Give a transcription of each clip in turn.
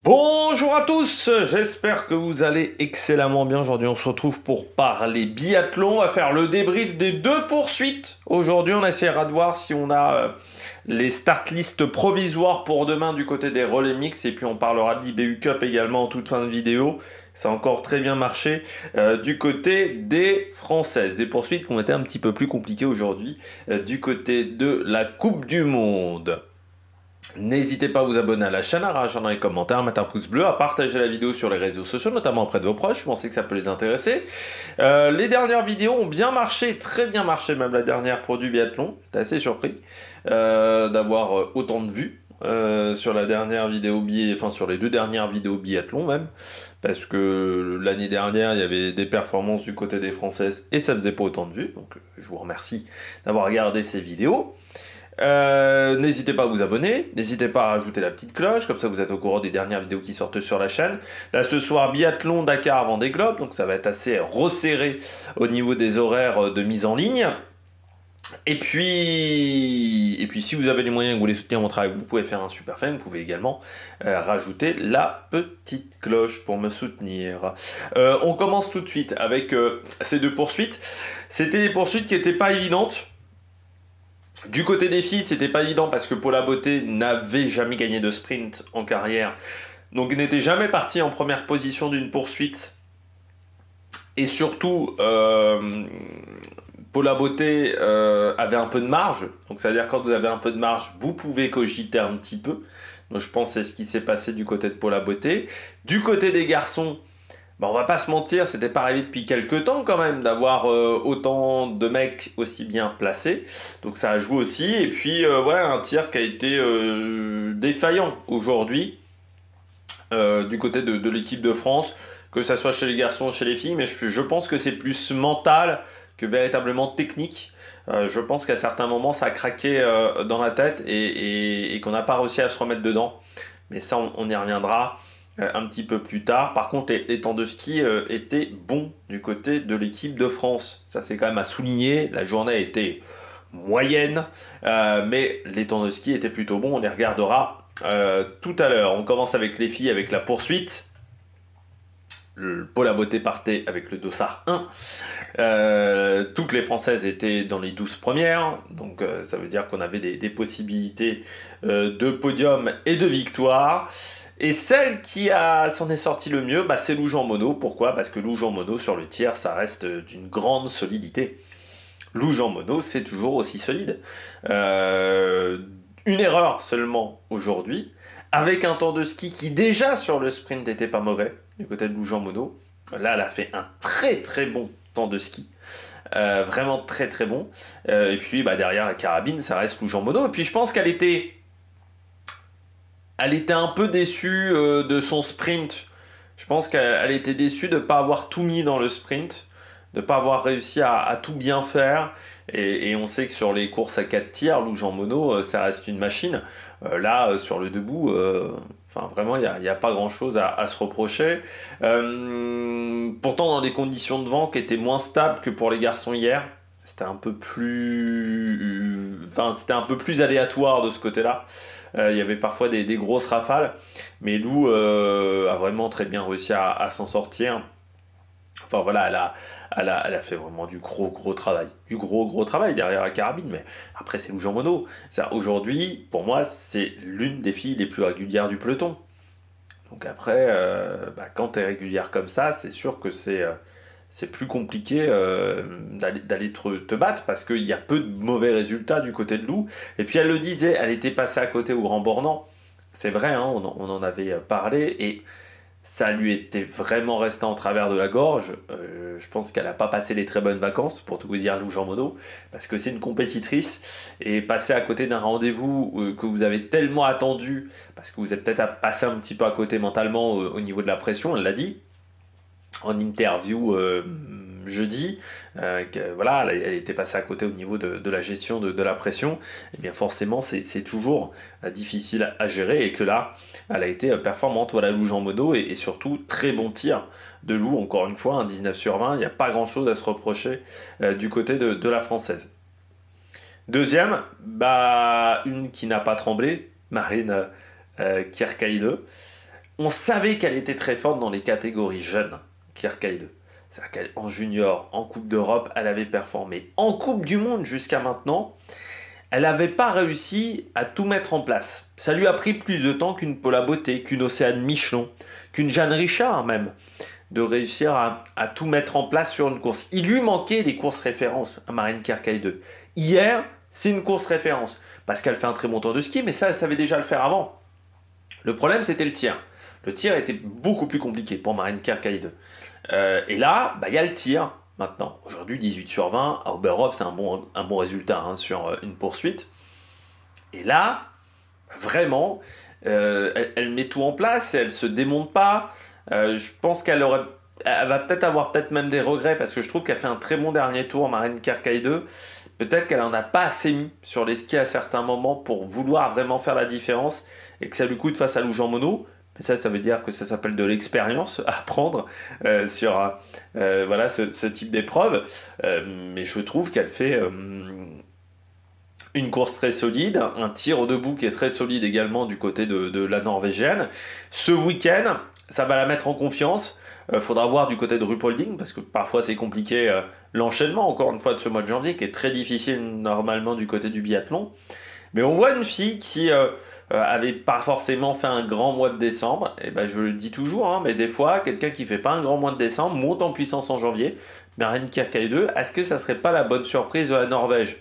Bonjour à tous, j'espère que vous allez excellemment bien. Aujourd'hui on se retrouve pour parler biathlon, on va faire le débrief des deux poursuites. Aujourd'hui on essaiera de voir si on a les start list provisoires pour demain du côté des relais mix, et puis on parlera de l'IBU Cup également en toute fin de vidéo. Ça a encore très bien marché du côté des Françaises. Des poursuites qui ont été un petit peu plus compliquées aujourd'hui du côté de la Coupe du Monde. N'hésitez pas à vous abonner à la chaîne, à réagir dans les commentaires, à mettre un pouce bleu, à partager la vidéo sur les réseaux sociaux, notamment auprès de vos proches. Je pensais que ça peut les intéresser. Les dernières vidéos ont bien marché, très bien marché, même la dernière pour du biathlon. J'étais assez surpris d'avoir autant de vues sur la dernière vidéo enfin sur les deux dernières vidéos biathlon même, parce que l'année dernière il y avait des performances du côté des Françaises et ça faisait pas autant de vues. Donc je vous remercie d'avoir regardé ces vidéos. N'hésitez pas à vous abonner, n'hésitez pas à rajouter la petite cloche, comme ça vous êtes au courant des dernières vidéos qui sortent sur la chaîne. Là ce soir, biathlon Dakar Vendée Globe, donc ça va être assez resserré au niveau des horaires de mise en ligne. Et puis si vous avez les moyens et que vous voulez soutenir mon travail, vous pouvez faire un super fan, vous pouvez également rajouter la petite cloche pour me soutenir. On commence tout de suite avec ces deux poursuites. C'était des poursuites qui n'étaient pas évidentes. Du côté des filles, c'était pas évident parce que Paula Beauté n'avait jamais gagné de sprint en carrière, donc n'était jamais partie en première position d'une poursuite. Et surtout, Paula Beauté avait un peu de marge, donc ça veut dire quand vous avez un peu de marge, vous pouvez cogiter un petit peu. Donc je pense que c'est ce qui s'est passé du côté de Paula Beauté. Du côté des garçons, on va pas se mentir, c'était pas arrivé depuis quelques temps quand même d'avoir autant de mecs aussi bien placés. Donc ça a joué aussi. Et puis voilà, un tir qui a été défaillant aujourd'hui du côté de l'équipe de France, que ça soit chez les garçons ou chez les filles. Mais je pense que c'est plus mental que véritablement technique. Je pense qu'à certains moments ça a craqué dans la tête et qu'on n'a pas réussi à se remettre dedans. Mais ça on y reviendra un petit peu plus tard. Par contre, les temps de ski étaient bons du côté de l'équipe de France. Ça, c'est quand même à souligner. La journée était moyenne, mais les temps de ski étaient plutôt bons. On les regardera tout à l'heure. On commence avec les filles, avec la poursuite. Paula Beauté partait avec le dossard 1. Toutes les Françaises étaient dans les 12 premières, donc ça veut dire qu'on avait des possibilités de podium et de victoire. Et celle qui s'en est sortie le mieux, c'est Lou Jean Monod. Pourquoi? Parce que Lou Jean Monod sur le tir, ça reste d'une grande solidité. Lou Jean Monod, c'est toujours aussi solide. Une erreur seulement aujourd'hui, avec un temps de ski qui déjà sur le sprint n'était pas mauvais, du côté de Lou Jean Monod. Là, elle a fait un très très bon temps de ski. Vraiment très très bon. Et puis derrière la carabine, ça reste Lou Jean Monod. Et puis je pense qu'elle était un peu déçue de son sprint. Je pense qu'elle était déçue de ne pas avoir tout mis dans le sprint, de ne pas avoir réussi à tout bien faire. Et on sait que sur les courses à 4 tirs, Lou Jean Monod, ça reste une machine. Là, sur le debout, vraiment, il n'y a pas grand-chose à se reprocher. Pourtant, dans des conditions de vent qui étaient moins stables que pour les garçons hier, c'était un peu plus aléatoire de ce côté-là. Il y avait parfois des grosses rafales, mais Lou a vraiment très bien réussi à s'en sortir. Enfin voilà, elle a fait vraiment du gros travail. Du gros travail derrière la carabine, mais après c'est Lou Jean Monod. Aujourd'hui, pour moi, c'est l'une des filles les plus régulières du peloton. Donc après, quand tu es régulière comme ça, c'est sûr que c'est plus compliqué d'aller te battre parce qu'il y a peu de mauvais résultats du côté de Lou. Et puis elle le disait, elle était passée à côté au Grand Bornand. C'est vrai, hein, on en avait parlé et ça lui était vraiment resté en travers de la gorge. Je pense qu'elle n'a pas passé les très bonnes vacances, pour tout vous dire, Lou Jean Monod, parce que c'est une compétitrice, et passer à côté d'un rendez-vous que vous avez tellement attendu, parce que vous êtes peut-être passé un petit peu à côté mentalement au niveau de la pression, elle l'a dit, en interview jeudi, voilà, elle était passée à côté au niveau de la gestion de la pression. Et bien forcément c'est toujours difficile à gérer, et que là elle a été performante. Voilà, Lou Jean Monod, et surtout très bon tir de Lou, encore une fois, un 19 sur 20, il n'y a pas grand chose à se reprocher du côté de la française. Deuxième, une qui n'a pas tremblé, Marine Kierkegaard. On savait qu'elle était très forte dans les catégories jeunes, Kierkegaard. C'est-à-dire qu'en junior, en Coupe d'Europe, elle avait performé. En Coupe du Monde jusqu'à maintenant, elle n'avait pas réussi à tout mettre en place. Ça lui a pris plus de temps qu'une Paula Beauté, qu'une Océane Michelon, qu'une Jeanne Richard même, de réussir à tout mettre en place sur une course. Il lui manquait des courses références à Marine Kierkegaard. Hier, c'est une course référence, parce qu'elle fait un très bon tour de ski, mais ça, elle savait déjà le faire avant. Le problème, c'était le tir. Le tir était beaucoup plus compliqué pour Marine Kierkegaard. Et là, il y a le tir maintenant. Aujourd'hui, 18 sur 20. À Oberhof, c'est un bon résultat sur une poursuite. Et là, vraiment, elle met tout en place, elle ne se démonte pas. Je pense elle va peut-être avoir même des regrets parce que je trouve qu'elle fait un très bon dernier tour, Marine Kierkegaard. Peut-être qu'elle n'en a pas assez mis sur les skis à certains moments pour vouloir vraiment faire la différence et que ça lui coûte face à Lou Jean Monod. Mais ça veut dire que ça s'appelle de l'expérience à prendre sur ce type d'épreuve. Mais je trouve qu'elle fait une course très solide, un tir au debout qui est très solide également du côté de la Norvégienne. Ce week-end, ça va la mettre en confiance. Faudra voir du côté de Ruhpolding, parce que parfois c'est compliqué l'enchaînement, encore une fois, de ce mois de janvier, qui est très difficile normalement du côté du biathlon. Mais on voit une fille qui avait pas forcément fait un grand mois de décembre. Et je le dis toujours, mais des fois, quelqu'un qui fait pas un grand mois de décembre monte en puissance en janvier. Marine Kierkegaard, est-ce que ça serait pas la bonne surprise de la Norvège ?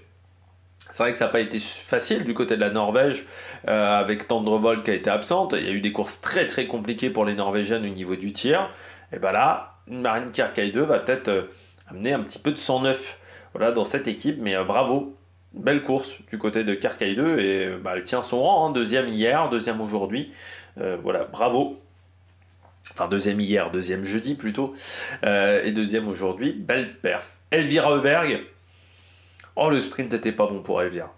C'est vrai que ça n'a pas été facile du côté de la Norvège, avec Tendrevold qui a été absente. Il y a eu des courses très très compliquées pour les Norvégiennes au niveau du tir. Et là, Marine Kierkegaard va peut-être amener un petit peu de sang neuf dans cette équipe. Mais bravo, belle course du côté de Kierkegaard. Et elle tient son rang, deuxième hier, deuxième aujourd'hui. Bravo. Enfin, deuxième hier, deuxième jeudi plutôt. Et deuxième aujourd'hui, belle perf. Elvira Heuberg. Oh, le sprint n'était pas bon pour Elvira.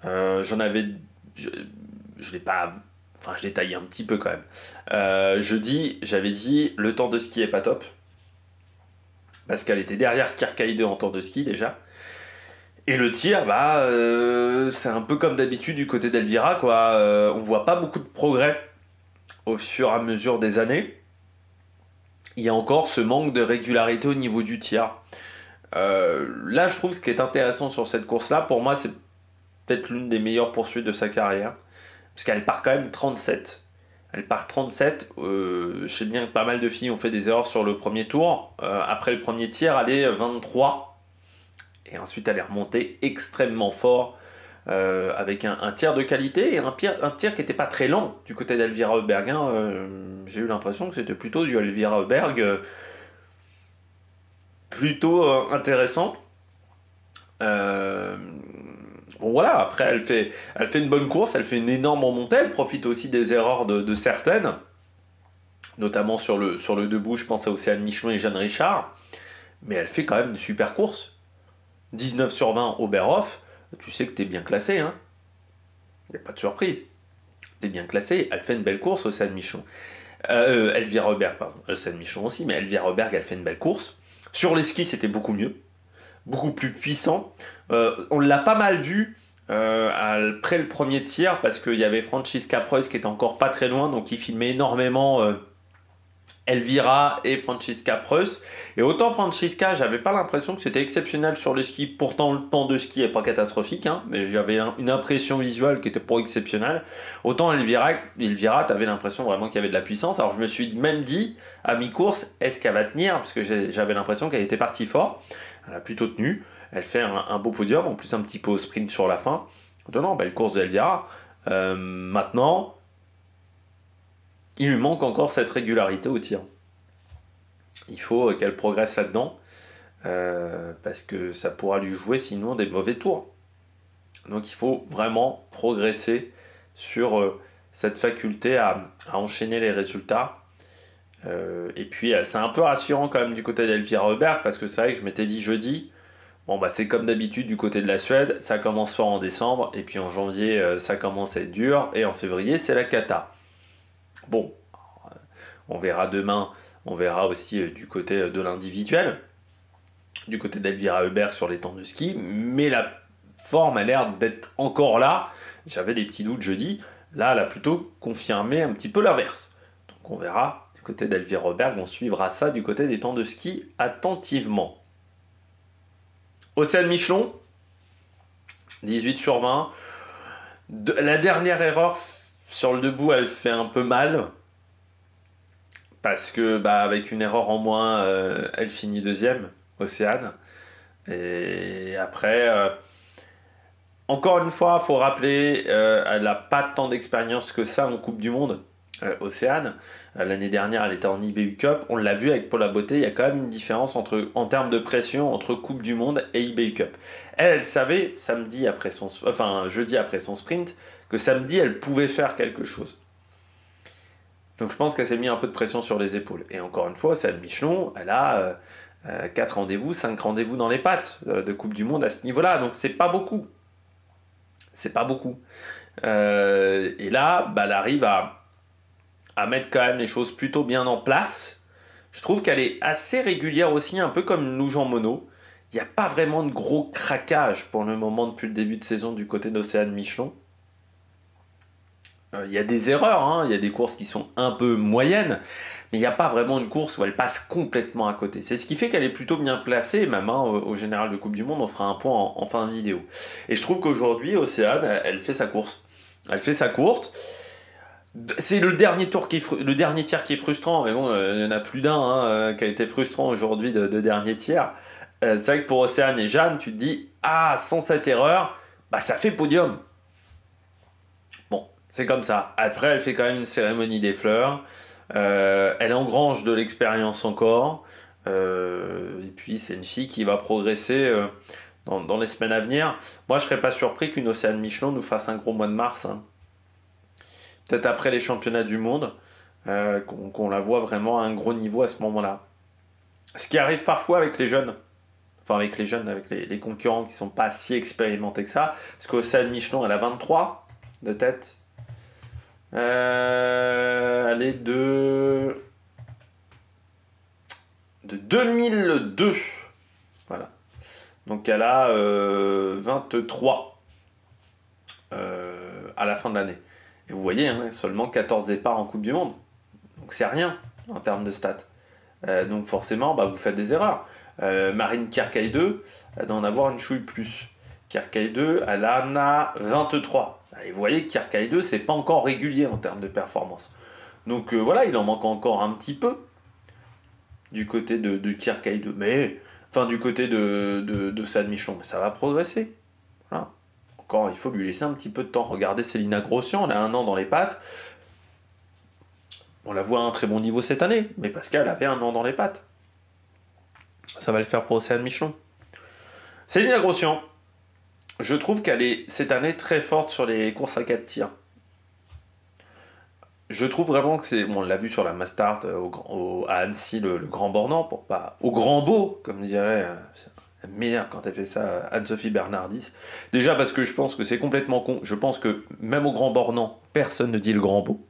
Je l'ai pas... Enfin, je l'ai taillé un petit peu quand même. J'avais dit, le temps de ski est pas top. Parce qu'elle était derrière Kierkegaard en temps de ski déjà. Et le tir, c'est un peu comme d'habitude du côté d'Elvira, quoi. On voit pas beaucoup de progrès au fur et à mesure des années. Il y a encore ce manque de régularité au niveau du tir. Là, je trouve ce qui est intéressant sur cette course-là, pour moi, c'est peut-être l'une des meilleures poursuites de sa carrière. Parce qu'elle part quand même 37. Elle part 37. Je sais bien que pas mal de filles ont fait des erreurs sur le premier tour. Après le premier tir, elle est 23. Et ensuite, elle est remontée extrêmement fort. Avec un tir de qualité et un tir qui n'était pas très lent du côté d'Elvira Heuberg. J'ai eu l'impression que c'était plutôt du Elvira Heuberg plutôt intéressant. Après elle fait une bonne course, elle fait une énorme remontée, elle profite aussi des erreurs de certaines, notamment sur le debout, je pense à Océane Michelon et Jeanne Richard, mais elle fait quand même une super course. 19 sur 20 Oberhof, tu sais que t'es bien classé, il n'y a pas de surprise. T'es bien classé, elle fait une belle course, Océane Michelon. Elvira Heuberg, pardon, Océane Michelon aussi, mais Elvira Heuberg, elle fait une belle course. Sur les skis, c'était beaucoup mieux, beaucoup plus puissant. On l'a pas mal vu après le premier tir, parce qu'il y avait Franziska Preuss qui était encore pas très loin, donc il filmait énormément Elvira et Franziska Preuss. Et autant Franziska, j'avais pas l'impression que c'était exceptionnel sur le ski, pourtant le temps de ski est pas catastrophique, mais j'avais une impression visuelle qui était pas exceptionnelle. Autant Elvira, t'avais l'impression vraiment qu'il y avait de la puissance. Alors je me suis même dit à mi-course, est-ce qu'elle va tenir, parce que j'avais l'impression qu'elle était partie fort. Elle a plutôt tenu, elle fait un beau podium, en plus un petit peu au sprint sur la fin. Non, belle course de Elvira. Maintenant, il lui manque encore cette régularité au tir. Il faut qu'elle progresse là-dedans, parce que ça pourra lui jouer sinon des mauvais tours. Donc il faut vraiment progresser sur cette faculté à enchaîner les résultats. Et puis c'est un peu rassurant quand même du côté d'Elvira Heuberg, parce que c'est vrai que je m'étais dit jeudi, c'est comme d'habitude du côté de la Suède, ça commence fort en décembre, et puis en janvier ça commence à être dur, et en février c'est la cata. Bon, on verra demain, on verra aussi du côté de l'individuel, du côté d'Elvira Heuberg sur les temps de ski, mais la forme a l'air d'être encore là. J'avais des petits doutes jeudi, là elle a plutôt confirmé un petit peu l'inverse. Donc on verra du côté d'Elvire-Roberg, on suivra ça du côté des temps de ski attentivement. Océane Michelon, 18 sur 20. La dernière erreur sur le debout, elle fait un peu mal. Parce que avec une erreur en moins, elle finit deuxième, Océane. Et après, encore une fois, il faut rappeler, elle n'a pas tant d'expérience que ça en Coupe du Monde, Océane. L'année dernière, elle était en IBU Cup. On l'a vu avec Paula Beauté, il y a quand même une différence en termes de pression entre Coupe du Monde et IBU Cup. Elle savait, jeudi après son sprint, que samedi, elle pouvait faire quelque chose. Donc je pense qu'elle s'est mis un peu de pression sur les épaules. Et encore une fois, Océane Michelon, elle a 4 rendez-vous, 5 rendez-vous dans les pattes de Coupe du Monde à ce niveau-là. Donc c'est pas beaucoup. C'est pas beaucoup. Et là, elle arrive à mettre quand même les choses plutôt bien en place. Je trouve qu'elle est assez régulière aussi, un peu comme Lou Jean Monod. Il n'y a pas vraiment de gros craquage pour le moment depuis le début de saison du côté d'Océane Michelon. Il y a des erreurs, hein, il y a des courses qui sont un peu moyennes, mais il n'y a pas vraiment une course où elle passe complètement à côté. C'est ce qui fait qu'elle est plutôt bien placée, même au général de Coupe du Monde, on fera un point en fin de vidéo. Et je trouve qu'aujourd'hui, Océane, elle fait sa course. Elle fait sa course. C'est le dernier tiers qui est frustrant, mais bon, il y en a plus d'un qui a été frustrant aujourd'hui de dernier tiers. C'est vrai que pour Océane et Jeanne, tu te dis, sans cette erreur, ça fait podium. Bon, c'est comme ça. Après, elle fait quand même une cérémonie des fleurs. Elle engrange de l'expérience encore. Et puis, c'est une fille qui va progresser dans les semaines à venir. Moi, je ne serais pas surpris qu'une Océane Michelon nous fasse un gros mois de mars. Hein. Peut-être après les championnats du monde, qu'on la voit vraiment à un gros niveau à ce moment-là. Ce qui arrive parfois avec les jeunes. Enfin, avec les concurrents qui ne sont pas si expérimentés que ça. Parce qu'Océane Michelon, elle a 23 de tête. Elle est de 2002. Voilà. Donc elle a 23 à la fin de l'année. Et vous voyez, seulement 14 départs en Coupe du Monde. Donc c'est rien en termes de stats. Donc forcément, vous faites des erreurs. Marine Kierkegaard, elle doit en avoir une chouille plus. Kierkegaard, elle en a 23. Et vous voyez que Kierkegaard, c'est pas encore régulier en termes de performance. Donc voilà, il en manque encore un petit peu du côté de Kierkegaard. Mais, du côté de Océane Michelon, mais ça va progresser. Voilà. Encore, il faut lui laisser un petit peu de temps. Regardez Célina Grossian, elle a 1 an dans les pattes. On la voit à un très bon niveau cette année, mais parce qu'elle avait 1 an dans les pattes. Ça va le faire pour Océane Michelon. Célina Grossian, je trouve qu'elle est cette année très forte sur les courses à 4 tirs. Je trouve vraiment que c'est... Bon, on l'a vu sur la Mastart à Annecy, le Grand Bornand, au Grand Beau, comme dirait... Elle m'énerve quand elle fait ça, Anne-Sophie Bernardis. Déjà parce que je pense que c'est complètement con. Je pense que même au Grand Bornand, personne ne dit le Grand Beau.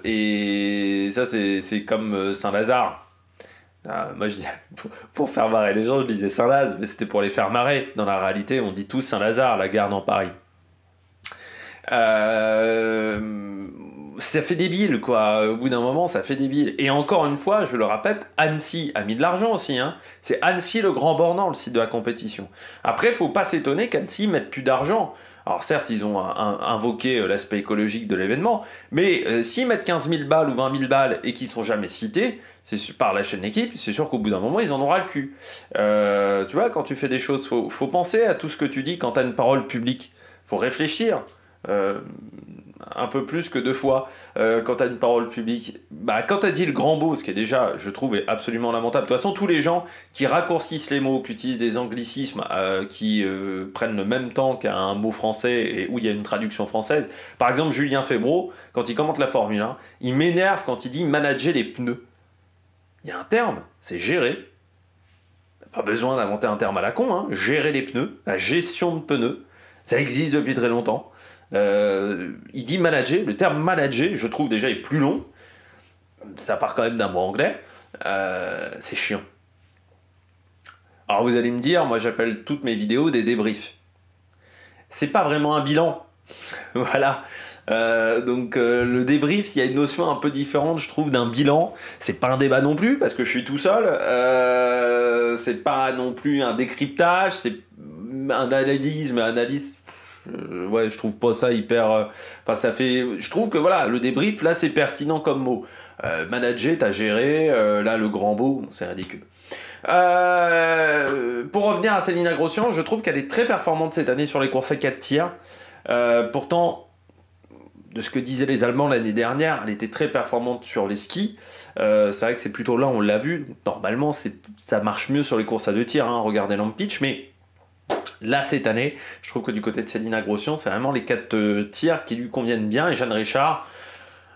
Et ça, c'est comme Saint-Lazare. Moi, je dis, pour faire marrer les gens, je disais Saint-Laz, mais c'était pour les faire marrer. Dans la réalité, on dit tous Saint-Lazare, la gare dans Paris. Ça fait débile, quoi. Au bout d'un moment, ça fait débile. Et encore une fois, je le répète, Annecy a mis de l'argent aussi. C'est Annecy le Grand Bornand, le site de la compétition. Après, il ne faut pas s'étonner qu'Annecy mette plus d'argent. Alors certes, ils ont invoqué l'aspect écologique de l'événement, mais s'ils mettent 15 000 balles ou 20 000 balles et qu'ils ne sont jamais cités par la chaîne équipe, c'est sûr qu'au bout d'un moment, ils en auront le cul. Tu vois, quand tu fais des choses, faut penser à tout ce que tu dis quand tu as une parole publique. Faut réfléchir. Un peu plus que 2 fois quand tu as une parole publique. Quand tu as dit le grand beau, ce qui est déjà, je trouve, est absolument lamentable. De toute façon, tous les gens qui raccourcissent les mots, qui utilisent des anglicismes, qui prennent le même temps qu'un mot français et où il y a une traduction française. Par exemple, Julien Febvre, quand il commente la Formule 1, il m'énerve quand il dit manager les pneus. Il y a un terme, c'est gérer. Pas besoin d'inventer un terme à la con, gérer les pneus, la gestion de pneus. Ça existe depuis très longtemps. Il dit manager, le terme manager, je trouve déjà est plus long. Ça part quand même d'un mot anglais. C'est chiant. Alors vous allez me dire, moi j'appelle toutes mes vidéos des débriefs. C'est pas vraiment un bilan. Voilà. Donc le débrief, il y a une notion un peu différente, je trouve, d'un bilan. C'est pas un débat non plus, parce que je suis tout seul. C'est pas non plus un décryptage, c'est un analyse, mais analyse. Ouais, je trouve pas ça hyper. Enfin, ça fait. Je trouve que voilà, le débrief, là, c'est pertinent comme mot. Manager, t'as géré, là, le grand mot, c'est ridicule. Pour revenir à Céline Grossian, je trouve qu'elle est très performante cette année sur les courses à 4 tirs. Pourtant, de ce que disaient les Allemands l'année dernière, elle était très performante sur les skis. C'est vrai que c'est plutôt là, on l'a vu. Normalement, ça marche mieux sur les courses à 2 tirs. Hein, regardez Lampitch, mais là, cette année, je trouve que du côté de Céline Grossian, c'est vraiment les 4 tirs qui lui conviennent bien. Et Jeanne Richard,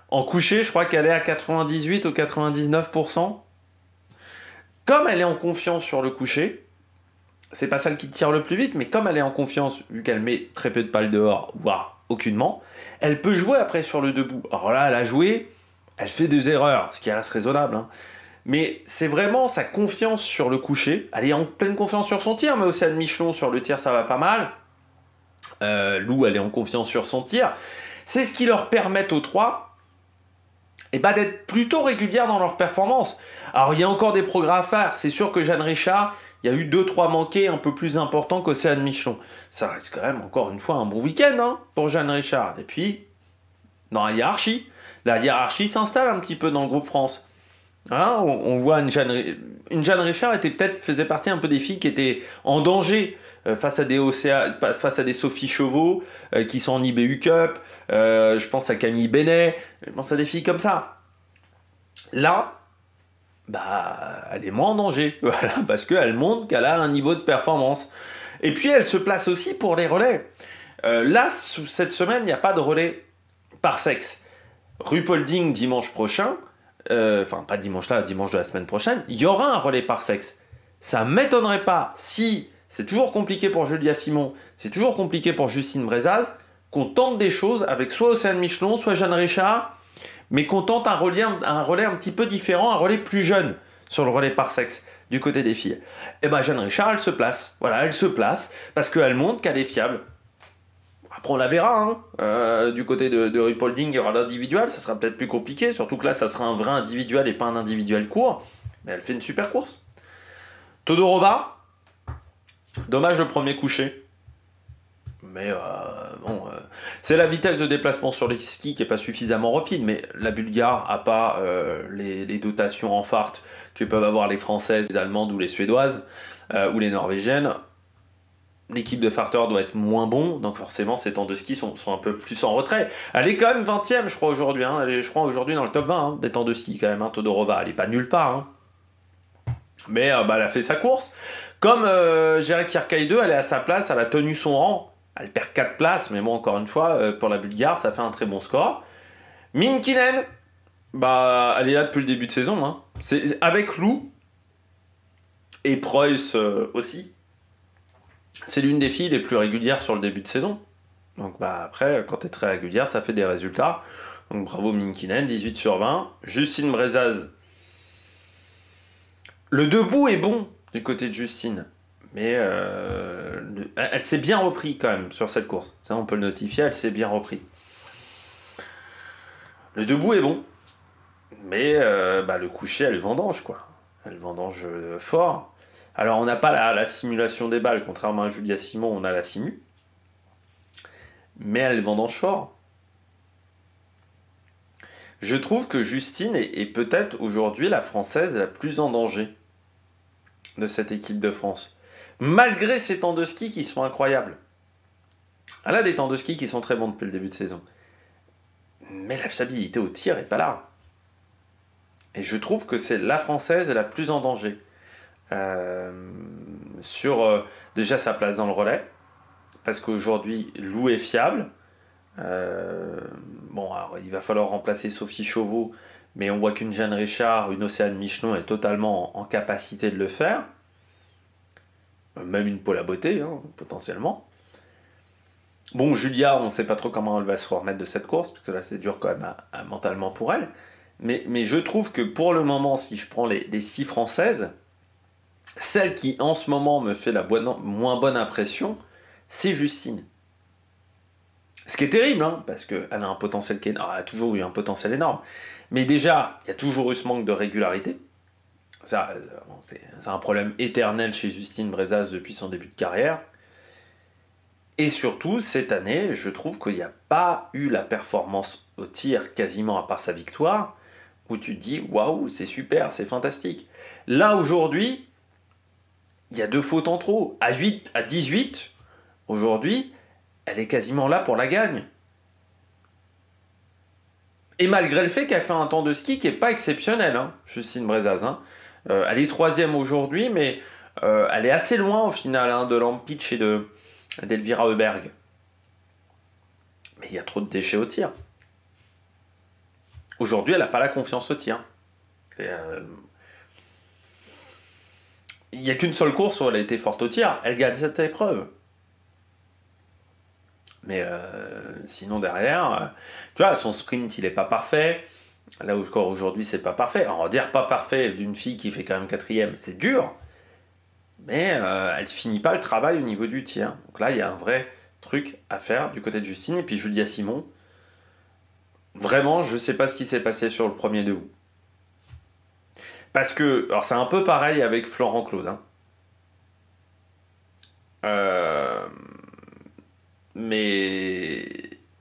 en coucher, je crois qu'elle est à 98 ou 99%. Comme elle est en confiance sur le coucher, c'est pas celle qui tire le plus vite, mais comme elle est en confiance, vu qu'elle met très peu de balles dehors, voire aucunement, elle peut jouer après sur le debout. Alors là, elle a joué, elle fait des erreurs, ce qui reste raisonnable, hein. Mais c'est vraiment sa confiance sur le coucher. Elle est en pleine confiance sur son tir, mais Océane Michelon sur le tir, ça va pas mal. Lou, elle est en confiance sur son tir. C'est ce qui leur permet aux trois d'être plutôt régulières dans leur performance. Alors, il y a encore des progrès à faire. C'est sûr que Jeanne Richard, il y a eu 2-3 manqués un peu plus importants qu'Océane Michelon. Ça reste quand même, encore une fois, un bon week-end hein, pour Jeanne Richard. Et puis, dans la hiérarchie s'installe un petit peu dans le groupe France. Hein, on voit une Jeanne Richard faisait partie un peu des filles qui étaient en danger face à des Sophie Chauveau qui sont en IBU Cup. Je pense à Camille Benet, je pense à des filles comme ça. Là, elle est moins en danger, voilà, parce qu'elle montre qu'elle a un niveau de performance. Et puis elle se place aussi pour les relais. Là, cette semaine, il n'y a pas de relais par sexe. Ruhpolding dimanche prochain. Pas dimanche là, dimanche de la semaine prochaine, il y aura un relais par sexe. Ça m'étonnerait pas si c'est toujours compliqué pour Julia Simon, c'est toujours compliqué pour Justine Brezaz, qu'on tente des choses avec soit Océane Michelon, soit Jeanne Richard, mais qu'on tente un relais un petit peu différent, un relais plus jeune sur le relais par sexe du côté des filles. Et Jeanne Richard, elle se place. Voilà, elle se place parce qu'elle montre qu'elle est fiable. Après, on la verra. Hein. Du côté de Ruhpolding, il y aura l'individuel. Ça sera peut-être plus compliqué. Surtout que là, ça sera un vrai individuel et pas un individuel court. Mais elle fait une super course. Todorova, dommage le premier coucher. Mais c'est la vitesse de déplacement sur les skis qui n'est pas suffisamment rapide. Mais la Bulgare n'a pas les dotations en fart que peuvent avoir les Françaises, les Allemandes ou les Suédoises ou les Norvégiennes. L'équipe de farteurs doit être moins bon, donc forcément ces temps de ski sont un peu plus en retrait. Elle est quand même 20e, je crois, aujourd'hui. Hein. Elle est, je crois, aujourd'hui dans le top 20 hein, des temps de ski, quand même. Hein. Todorova, elle n'est pas nulle part. Hein. Mais elle a fait sa course. Comme Jeret Kirkaï 2, elle est à sa place, elle a tenu son rang. Elle perd 4 places, mais bon, encore une fois, pour la Bulgare, ça fait un très bon score. Minkinen, elle est là depuis le début de saison. Hein. C'est avec Lou et Preuss aussi. C'est l'une des filles les plus régulières sur le début de saison. Donc après, quand tu es très régulière, ça fait des résultats. Donc bravo Minkinen, 18 sur 20. Justine Brezaz. Le debout est bon du côté de Justine. Mais elle s'est bien repris quand même sur cette course. Ça, on peut le notifier, elle s'est bien repris. Le debout est bon. Mais le coucher, elle vendange, quoi. Elle vendange fort. Alors, on n'a pas la simulation des balles, contrairement à Julia Simon, on a la simu. Mais elle vendange fort. Je trouve que Justine est peut-être aujourd'hui la Française la plus en danger de cette équipe de France. Malgré ses temps de ski qui sont incroyables. Elle a des temps de ski qui sont très bons depuis le début de saison. Mais la fiabilité au tir n'est pas là. Et je trouve que c'est la Française la plus en danger. Sur déjà sa place dans le relais, parce qu'aujourd'hui Lou est fiable. Alors il va falloir remplacer Sophie Chauveau, mais on voit qu'une Jeanne Richard, une Océane Michelon est totalement en capacité de le faire. Même une Paula Beauté, hein, potentiellement. Bon, Julia, on ne sait pas trop comment elle va se remettre de cette course, parce que là c'est dur quand même mentalement pour elle. Mais je trouve que pour le moment, si je prends les 6 Françaises, celle qui en ce moment me fait la moins bonne impression, c'est Justine. Ce qui est terrible, hein, parce qu'elle a un potentiel qui est énorme, elle a toujours eu un potentiel énorme. Mais déjà, il y a toujours eu ce manque de régularité. Ça, bon, c'est un problème éternel chez Justine Brezaz depuis son début de carrière. Et surtout, cette année, je trouve qu'il n'y a pas eu la performance au tir, quasiment à part sa victoire, où tu te dis waouh, c'est super, c'est fantastique. Là, aujourd'hui, il y a 2 fautes en trop. À 18, aujourd'hui, elle est quasiment là pour la gagne. Et malgré le fait qu'elle fait un temps de ski qui n'est pas exceptionnel, hein, Justine Brezaz. Hein. Elle est 3e aujourd'hui, mais elle est assez loin au final hein, de Lampic et d'Elvira Heuberg. Mais il y a trop de déchets au tir. Aujourd'hui, elle n'a pas la confiance au tir. Il n'y a qu'une seule course où elle a été forte au tir. Elle gagne cette épreuve. Mais sinon derrière, tu vois, son sprint il est pas parfait. Là où encore aujourd'hui c'est pas parfait. Alors dire pas parfait d'une fille qui fait quand même 4e, c'est dur. Mais elle finit pas le travail au niveau du tir. Donc là il y a un vrai truc à faire du côté de Justine. Et puis Julia Simon, vraiment je sais pas ce qui s'est passé sur le 1er de août. Parce que, alors c'est un peu pareil avec Florent Claude. Hein. Mais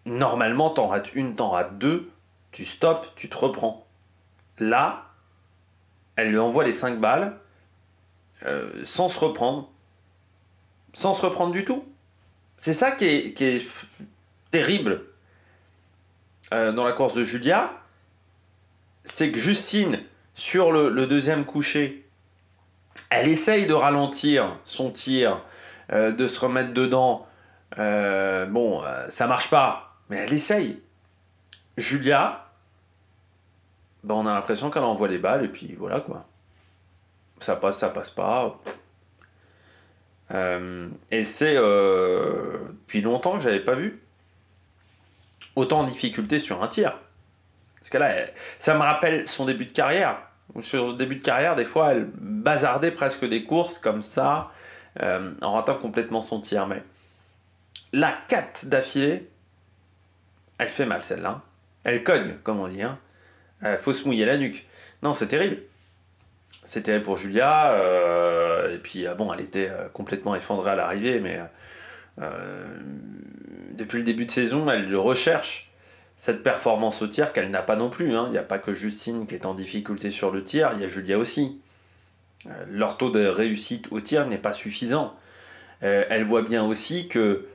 normalement, t'en rates une, t'en rates 2, tu stops, tu te reprends. Là, elle lui envoie les 5 balles sans se reprendre. Sans se reprendre du tout. C'est ça qui est terrible dans la course de Julia. C'est que Justine, sur le deuxième coucher, elle essaye de ralentir son tir, de se remettre dedans. Ça marche pas, mais elle essaye. Julia, on a l'impression qu'elle envoie les balles et puis voilà quoi. Ça passe pas. Et c'est depuis longtemps que j'avais pas vu autant de difficultés sur un tir. Parce que là, ça me rappelle son début de carrière. Sur le début de carrière, des fois, elle bazardait presque des courses comme ça, en ratant complètement son tir. Mais la 4 d'affilée, elle fait mal celle-là. Elle cogne, comme on dit. Hein. Faut se mouiller la nuque. Non, c'est terrible. C'est terrible pour Julia. Et puis, elle était complètement effondrée à l'arrivée. Mais depuis le début de saison, elle recherche cette performance au tir qu'elle n'a pas non plus. Hein. Il n'y a pas que Justine qui est en difficulté sur le tir. Il y a Julia aussi. Leur taux de réussite au tir n'est pas suffisant. Elle voit bien aussi que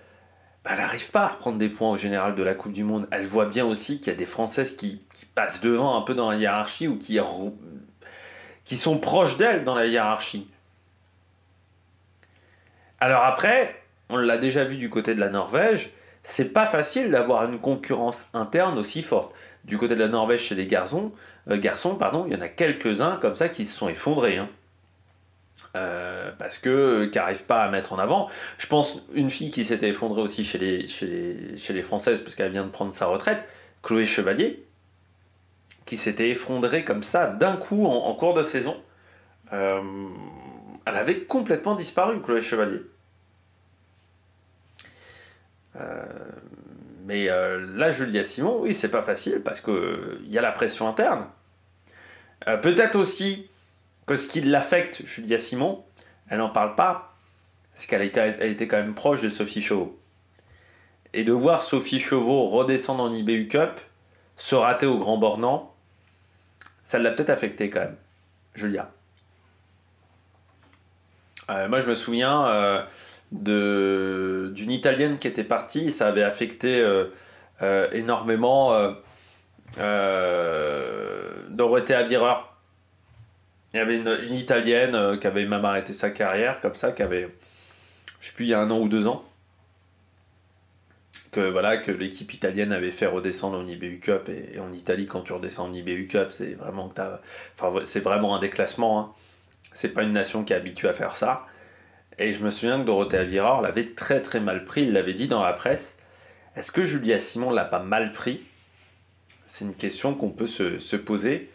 elle n'arrive pas à reprendre des points au général de la Coupe du Monde. Elle voit bien aussi qu'il y a des Françaises qui passent devant un peu dans la hiérarchie ou qui sont proches d'elle dans la hiérarchie. Alors après, on l'a déjà vu du côté de la Norvège, c'est pas facile d'avoir une concurrence interne aussi forte. Du côté de la Norvège chez les garçons, il y en a quelques-uns comme ça qui se sont effondrés. Hein. Parce que qui n'arrivent pas à mettre en avant. Je pense une fille qui s'était effondrée aussi chez les Françaises parce qu'elle vient de prendre sa retraite, Chloé Chevalier, qui s'était effondrée comme ça d'un coup en cours de saison. Elle avait complètement disparu, Chloé Chevalier. Mais là, Julia Simon, oui, c'est pas facile parce qu'il y a la pression interne. Peut-être aussi que ce qui l'affecte, Julia Simon, elle n'en parle pas, c'est qu'elle était quand même proche de Sophie Chauveau. Et de voir Sophie Chauveau redescendre en IBU Cup, se rater au Grand Bornand, ça l'a peut-être affecté quand même, Julia. Moi, je me souviens d'une Italienne qui était partie, ça avait affecté énormément Dorothée Avireur. Il y avait une Italienne qui avait même arrêté sa carrière, comme ça, qui avait, je sais plus, il y a 1 an ou 2 ans, que l'équipe italienne avait fait redescendre en IBU Cup. Et en Italie, quand tu redescends en IBU Cup, c'est vraiment, c'est vraiment un déclassement. Hein. C'est pas une nation qui est habituée à faire ça. Et je me souviens que Dorothée Avirard l'avait très très mal pris, il l'avait dit dans la presse. Est-ce que Julia Simon l'a pas mal pris? C'est une question qu'on peut se poser.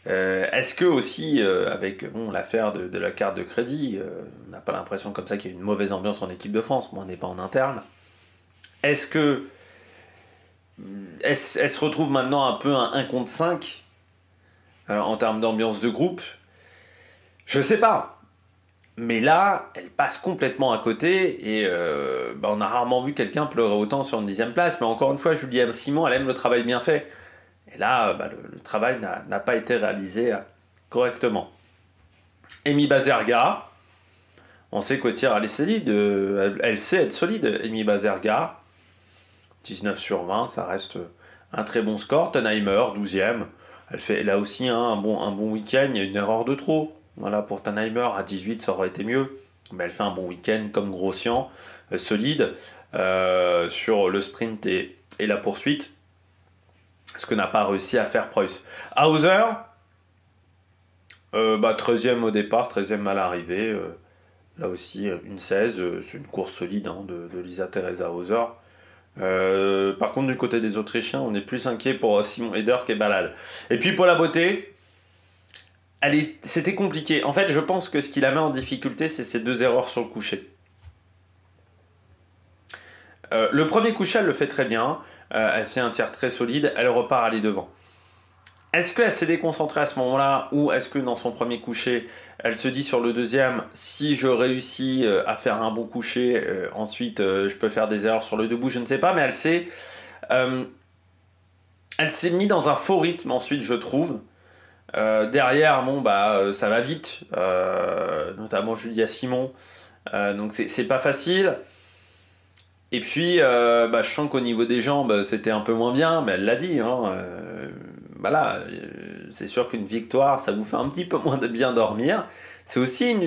Est-ce que aussi, avec l'affaire de la carte de crédit, on n'a pas l'impression comme ça qu'il y a une mauvaise ambiance en équipe de France, on n'est pas en interne. Est-ce que elle se retrouve maintenant un peu un 1 contre 5 en termes d'ambiance de groupe. Je sais pas. Mais là, elle passe complètement à côté et on a rarement vu quelqu'un pleurer autant sur une 10e place. Mais encore une fois, Julia Simon, elle aime le travail bien fait. Et là, le travail n'a pas été réalisé correctement. Amy Bazerga, on sait qu'au tir, elle est solide. Elle sait être solide, Amy Bazerga. 19 sur 20, ça reste un très bon score. Tannheimer, 12e. Elle fait là aussi un bon week-end. Il y a une erreur de trop. Voilà, pour Tannheimer, à 18, ça aurait été mieux. Mais elle fait un bon week-end comme Grossian, solide sur le sprint et la poursuite. Ce que n'a pas réussi à faire Preuss. Hauser, 13e au départ, 13e à l'arrivée. Là aussi, une 16. C'est une course solide de Lisa Theresa Hauser. Par contre, du côté des Autrichiens, on est plus inquiet pour Simon Eder qu'est Balade. Et puis pour la beauté, c'était compliqué. En fait, je pense que ce qui la met en difficulté, c'est ces 2 erreurs sur le coucher. Le premier coucher, elle le fait très bien. Elle fait un tir très solide. Elle repart aller devant. Est-ce qu'elle s'est déconcentrée à ce moment-là ou est-ce que dans son premier coucher, elle se dit sur le deuxième, si je réussis à faire un bon coucher, ensuite je peux faire des erreurs sur le debout, je ne sais pas, mais elle s'est mise dans un faux rythme ensuite, je trouve. Derrière, ça va vite, notamment Julia Simon, donc c'est pas facile. Et puis, je sens qu'au niveau des jambes, c'était un peu moins bien, mais elle l'a dit. C'est sûr qu'une victoire, ça vous fait un petit peu moins de bien dormir. C'est aussi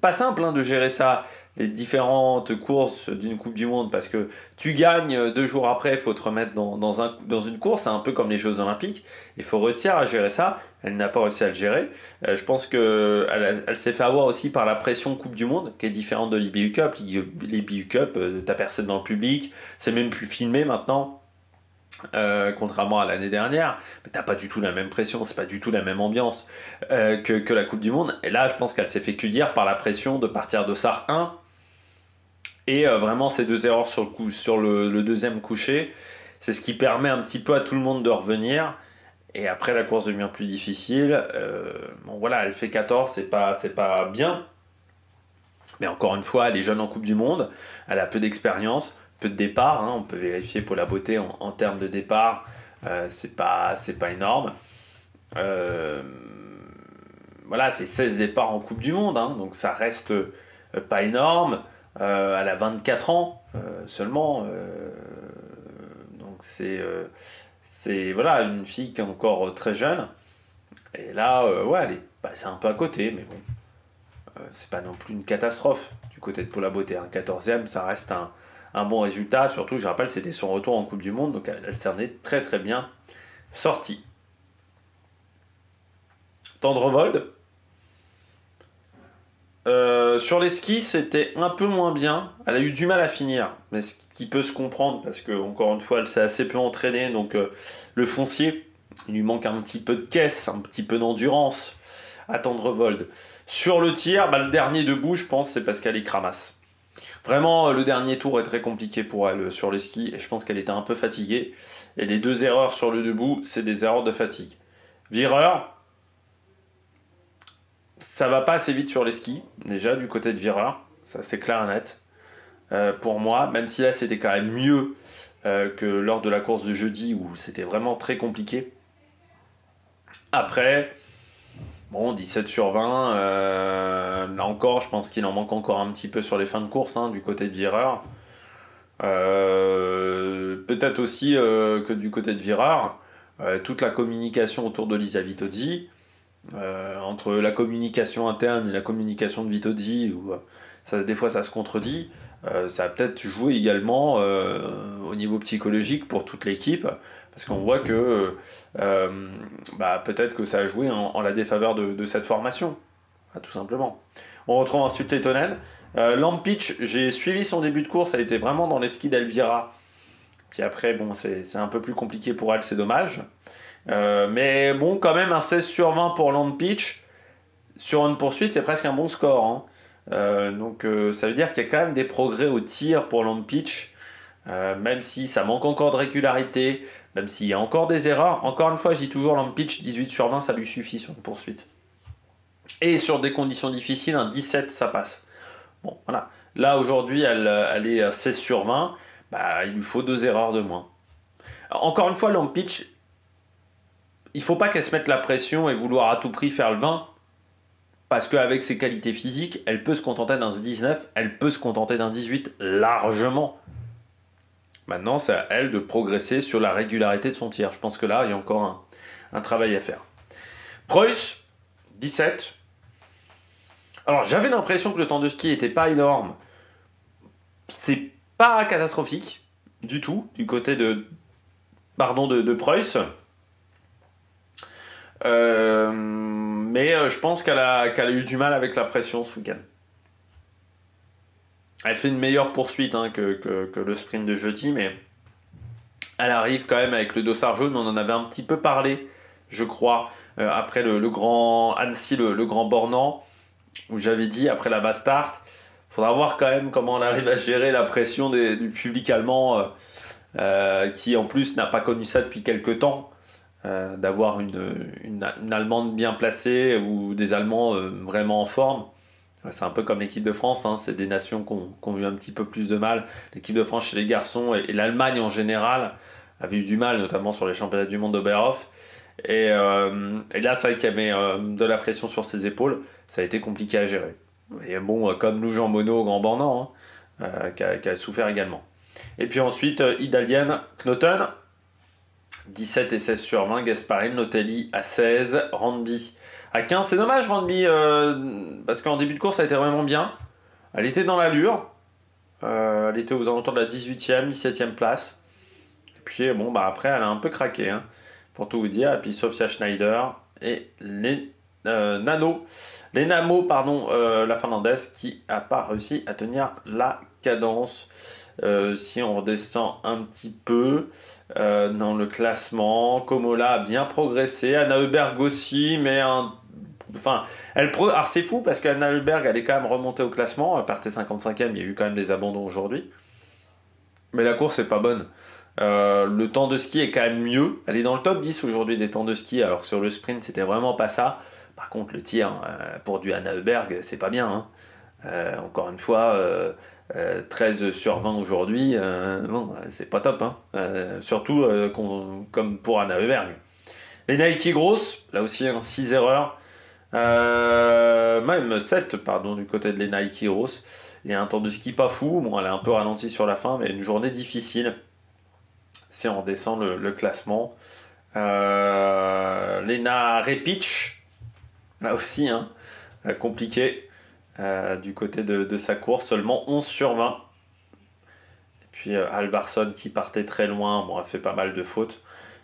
pas simple de gérer ça, les différentes courses d'une Coupe du Monde, parce que tu gagnes 2 jours après, il faut te remettre dans une course, c'est un peu comme les Jeux Olympiques, il faut réussir à gérer ça. Elle n'a pas réussi à le gérer. Je pense qu'elle s'est fait avoir aussi par la pression Coupe du Monde, qui est différente de l'IBU Cup. L'IBU Cup, t'as personne dans le public, c'est même plus filmé maintenant. Contrairement à l'année dernière, mais t'as pas du tout la même pression, c'est pas du tout la même ambiance que la Coupe du Monde. Et là, je pense qu'elle s'est fait cueillir par la pression de partir de SAR 1 et vraiment ces 2 erreurs sur le deuxième coucher, c'est ce qui permet un petit peu à tout le monde de revenir. Et après, la course devient plus difficile. Elle fait 14, c'est pas bien. Mais encore une fois, elle est jeune en Coupe du Monde, elle a peu d'expérience. Peu de départ, on peut vérifier pour la beauté en termes de départ, c'est pas énorme. C'est 16 départs en Coupe du Monde, donc ça reste pas énorme. Elle a 24 ans seulement, donc c'est une fille qui est encore très jeune. Et là, elle est passée un peu à côté, mais bon, c'est pas non plus une catastrophe du côté de Pour la beauté. 14e, ça reste un bon résultat, surtout je rappelle c'était son retour en Coupe du Monde, donc elle s'en est très très bien sortie. Tendrevold, sur les skis c'était un peu moins bien, elle a eu du mal à finir, mais ce qui peut se comprendre parce que encore une fois elle s'est assez peu entraînée, donc le foncier, il lui manque un petit peu de caisse, un petit peu d'endurance à Tendrevold. Sur le tir, le dernier debout je pense c'est parce qu'elle est cramasse. Vraiment, le dernier tour est très compliqué pour elle sur les skis et je pense qu'elle était un peu fatiguée. Et les 2 erreurs sur le debout, c'est des erreurs de fatigue. Vireur, ça va pas assez vite sur les skis, déjà du côté de Vireur, ça c'est clair et net. Pour moi, même si là c'était quand même mieux que lors de la course de jeudi où c'était vraiment très compliqué. Après, 17 sur 20, là encore, je pense qu'il en manque encore un petit peu sur les fins de course du côté de Vireur. Peut-être aussi que du côté de Vireur, toute la communication autour de Lisa Vitozzi, entre la communication interne et la communication de Vitozzi, où des fois ça se contredit, ça a peut-être joué également au niveau psychologique pour toute l'équipe. Parce qu'on voit que peut-être que ça a joué en la défaveur de cette formation, tout simplement. On retrouve ensuite Leitonen. Lampic, j'ai suivi son début de course, elle était vraiment dans les skis d'Elvira. Puis après, c'est un peu plus compliqué pour elle, c'est dommage. Mais quand même, un 16 sur 20 pour Lampic. Sur une poursuite, c'est presque un bon score. Donc ça veut dire qu'il y a quand même des progrès au tir pour Lampic. même si ça manque encore de régularité, même s'il y a encore des erreurs. Encore une fois, je dis toujours, Lampitch, 18 sur 20, ça lui suffit sur une poursuite. Et sur des conditions difficiles, un 17, ça passe. Bon, voilà. Là, aujourd'hui, elle est à 16 sur 20. Bah, il lui faut 2 erreurs de moins. Encore une fois, Lampitch, il ne faut pas qu'elle se mette la pression et vouloir à tout prix faire le 20. Parce qu'avec ses qualités physiques, elle peut se contenter d'un 19, elle peut se contenter d'un 18 largement. Maintenant, c'est à elle de progresser sur la régularité de son tir. Je pense que là, il y a encore un travail à faire. Preuss, 17. Alors, j'avais l'impression que le temps de ski n'était pas énorme. C'est pas catastrophique du tout, du côté de Preuss. Mais je pense qu'elle a eu du mal avec la pression ce week-end. Elle fait une meilleure poursuite que le sprint de jeudi, mais elle arrive quand même avec le dossard jaune. On en avait un petit peu parlé, je crois, après le grand Annecy, le grand Bornand, où j'avais dit, après la Bastard, il faudra voir quand même comment on arrive à gérer la pression du public allemand, qui en plus n'a pas connu ça depuis quelques temps. D'avoir une Allemande bien placée ou des Allemands vraiment en forme. C'est un peu comme l'équipe de France, hein. C'est des nations qui ont eu un petit peu plus de mal. L'équipe de France chez les garçons et l'Allemagne en général avait eu du mal, notamment sur les championnats du monde d'Oberhof. Et là, c'est vrai qu'il y avait de la pression sur ses épaules. Ça a été compliqué à gérer. Et bon, comme nous, Jean Monod au Grand Bornand, qui a souffert également. Et puis ensuite, Idalienne, Knoten, 17 et 16 sur 20, Gasparine, Notelli à 16, Randby à 15. C'est dommage, Randby, parce qu'en début de course, ça a été vraiment bien. Elle était dans l'allure. Elle était aux alentours de la 18e, 17e place. Et puis, bon, bah après, elle a un peu craqué, hein, pour tout vous dire. Et puis, Sofia Schneider et les Namo, la finlandaise, qui n'a pas réussi à tenir la cadence. Si on redescend un petit peu dans le classement, Komola a bien progressé, Anna Heuberg aussi, mais alors c'est fou parce qu'Anna Heuberg elle est quand même remontée au classement, elle partait 55e, il y a eu quand même des abandons aujourd'hui, mais la course est pas bonne. Le temps de ski est quand même mieux, elle est dans le top 10 aujourd'hui des temps de ski, alors que sur le sprint c'était vraiment pas ça. Par contre le tir pour du Anna Heuberg c'est pas bien, hein. Encore une fois 13 sur 20 aujourd'hui, bon, c'est pas top, hein. Surtout comme pour Anna Heuberg. Les Nike grosses, là aussi 6 erreurs, même 7 pardon, du côté de les Nike grosses, et un temps de ski pas fou, bon elle est un peu ralentie sur la fin, mais une journée difficile, si on redescend le classement. Lena Repic, là aussi, hein, compliqué. Du côté de sa course, seulement 11 sur 20. Et puis Alvarsson qui partait très loin, bon, a fait pas mal de fautes.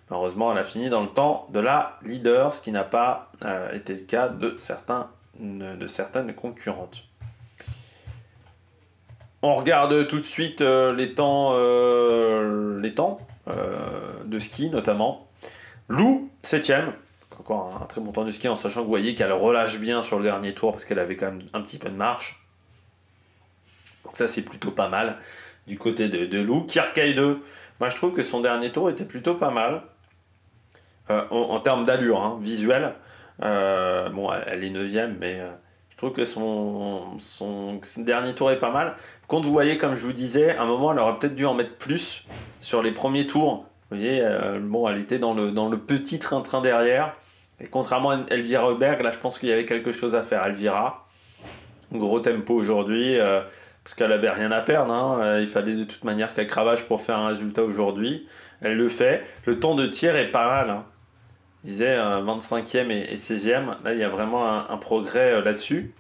Heureusement, elle a fini dans le temps de la leader, ce qui n'a pas été le cas de certaines concurrentes. On regarde tout de suite les temps de ski notamment. Lou, 7ème. Encore un très bon temps de ski, en sachant que vous voyez qu'elle relâche bien sur le dernier tour parce qu'elle avait quand même un petit peu de marche. Donc ça c'est plutôt pas mal du côté de Lou. Kirkei 2, moi je trouve que son dernier tour était plutôt pas mal en termes d'allure, hein, visuelle. Bon, elle est 9ème, mais je trouve que son dernier tour est pas mal. Quand vous voyez, comme je vous disais, à un moment elle aurait peut-être dû en mettre plus sur les premiers tours. Vous voyez, bon, elle était dans le petit train-train derrière. Et contrairement à Elvira Heuberg, là je pense qu'il y avait quelque chose à faire. Elvira, gros tempo aujourd'hui, parce qu'elle avait rien à perdre, hein. Il fallait de toute manière qu'elle cravache pour faire un résultat aujourd'hui. Elle le fait. Le temps de tir est pas mal, hein. Je disais 25e et 16e. Là il y a vraiment un progrès là-dessus.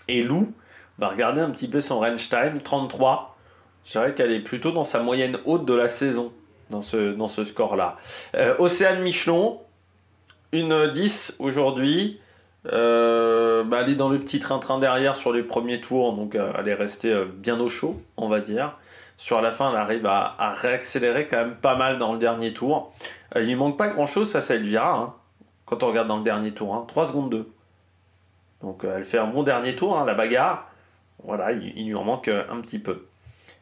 Et Lou va regarder un petit peu son range time, 33. Je dirais qu'elle est plutôt dans sa moyenne haute de la saison, dans ce score-là. Océane Michelon, une 10 aujourd'hui. Elle est dans le petit train-train derrière sur les premiers tours, donc elle est restée bien au chaud, on va dire. Sur la fin, elle arrive à réaccélérer quand même pas mal dans le dernier tour. Il ne manque pas grand-chose, ça c'est Elvira, hein, quand on regarde dans le dernier tour, hein, 3 secondes 2. Donc elle fait un bon dernier tour, hein, la bagarre. Voilà, il lui en manque un petit peu.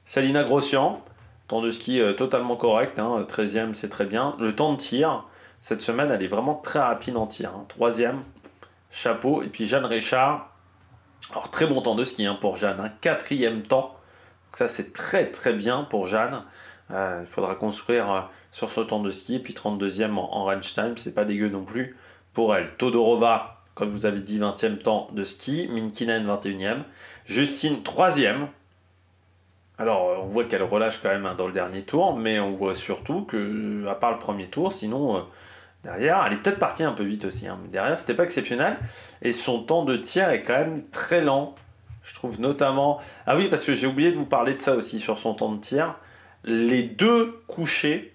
Salina Grossian, Temps de ski totalement correct, hein, 13e c'est très bien. Le temps de tir, cette semaine elle est vraiment très rapide en tir. Hein. 3e, chapeau. Et puis Jeanne Richard, alors très bon temps de ski hein, pour Jeanne, hein. 4e temps. Donc ça c'est très très bien pour Jeanne. Il faudra construire sur ce temps de ski. Et puis 32e en range time, c'est pas dégueu non plus pour elle. Todorova, comme je vous avais dit, 20e temps de ski. Minkinen 21e. Justine 3e. Alors, on voit qu'elle relâche quand même hein, dans le dernier tour, mais on voit surtout que, à part le premier tour, sinon, derrière, elle est peut-être partie un peu vite aussi, hein, mais derrière, c'était pas exceptionnel. Et son temps de tir est quand même très lent, je trouve notamment... Ah oui, parce que j'ai oublié de vous parler de ça aussi sur son temps de tir. Les deux couchers,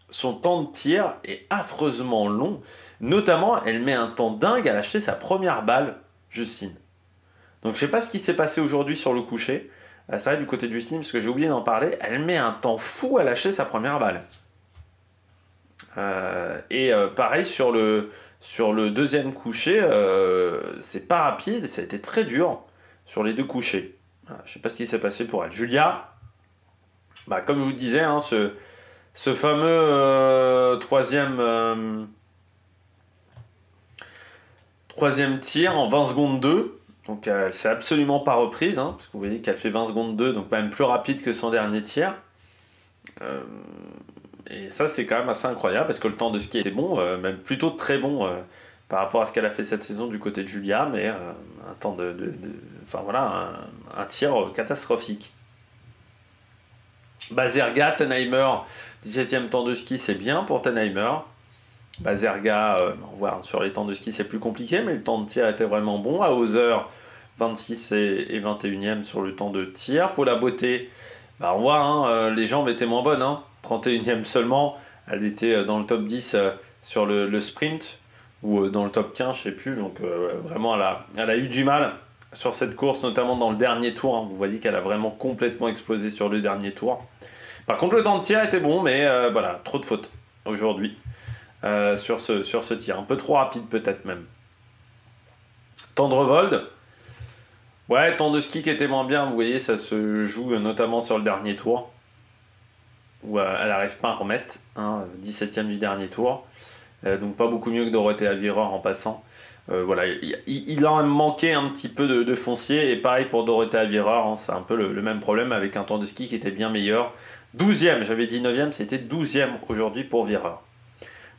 son temps de tir est affreusement long. Notamment, elle met un temps dingue à lâcher sa première balle, Justine. Donc, je sais pas ce qui s'est passé aujourd'hui sur le coucher. C'est vrai du côté de Justine, parce que j'ai oublié d'en parler, elle met un temps fou à lâcher sa première balle. Pareil sur le deuxième coucher, c'est pas rapide, ça a été très dur sur les deux couchers. Voilà, je sais pas ce qui s'est passé pour elle. Julia, bah, comme je vous disais, hein, ce fameux troisième tir en 20 secondes 2. Donc elle s'est absolument pas reprise, hein, parce que vous voyez qu'elle fait 20 secondes 2, donc même plus rapide que son dernier tir. Et ça c'est quand même assez incroyable, parce que le temps de ski était bon, même plutôt très bon par rapport à ce qu'elle a fait cette saison du côté de Julia, mais un temps enfin voilà, un tir catastrophique. Bazerga, Tenheimer, 17e temps de ski, c'est bien pour Tenheimer. Bazerga, on voit sur les temps de ski c'est plus compliqué, mais le temps de tir était vraiment bon. À Hauser, 26 et 21e sur le temps de tir. Pour la beauté, bah on voit, hein, les jambes étaient moins bonnes. Hein. 31e seulement, elle était dans le top 10 sur le sprint, ou dans le top 15, je sais plus. Donc vraiment, elle a eu du mal sur cette course, notamment dans le dernier tour. Hein. Vous voyez qu'elle a vraiment complètement explosé sur le dernier tour. Par contre, le temps de tir était bon, mais voilà, trop de fautes aujourd'hui. Sur ce tir, un peu trop rapide peut-être même. Tendrevold, ouais, temps de ski qui était moins bien, vous voyez, ça se joue notamment sur le dernier tour, où elle n'arrive pas à remettre, hein, 17e du dernier tour, donc pas beaucoup mieux que Dorothée Avireur en passant. Voilà, il a manqué un petit peu de foncier, et pareil pour Dorothée Avireur, hein, c'est un peu le même problème avec un temps de ski qui était bien meilleur. 12e, j'avais dit 9e, c'était 12e aujourd'hui pour Vireur.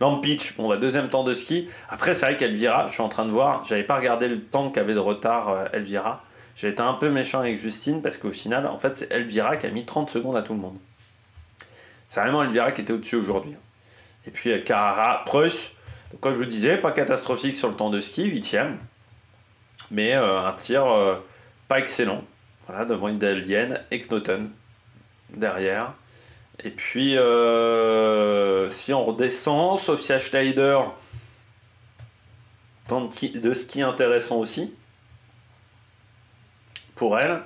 Lampitch, bon, deuxième temps de ski. Après, c'est vrai qu'Elvira, je suis en train de voir, j'avais pas regardé le temps qu'avait de retard Elvira. J'ai été un peu méchant avec Justine parce qu'au final, en fait, c'est Elvira qui a mis 30 secondes à tout le monde. C'est vraiment Elvira qui était au-dessus aujourd'hui. Et puis Carrara, Preuss, donc, comme je vous disais, pas catastrophique sur le temps de ski, 8e. Mais un tir pas excellent. Voilà, devant une Daldienne et Knoten derrière. Et puis, si on redescend, Sophia Schneider, temps de ski intéressant aussi, pour elle.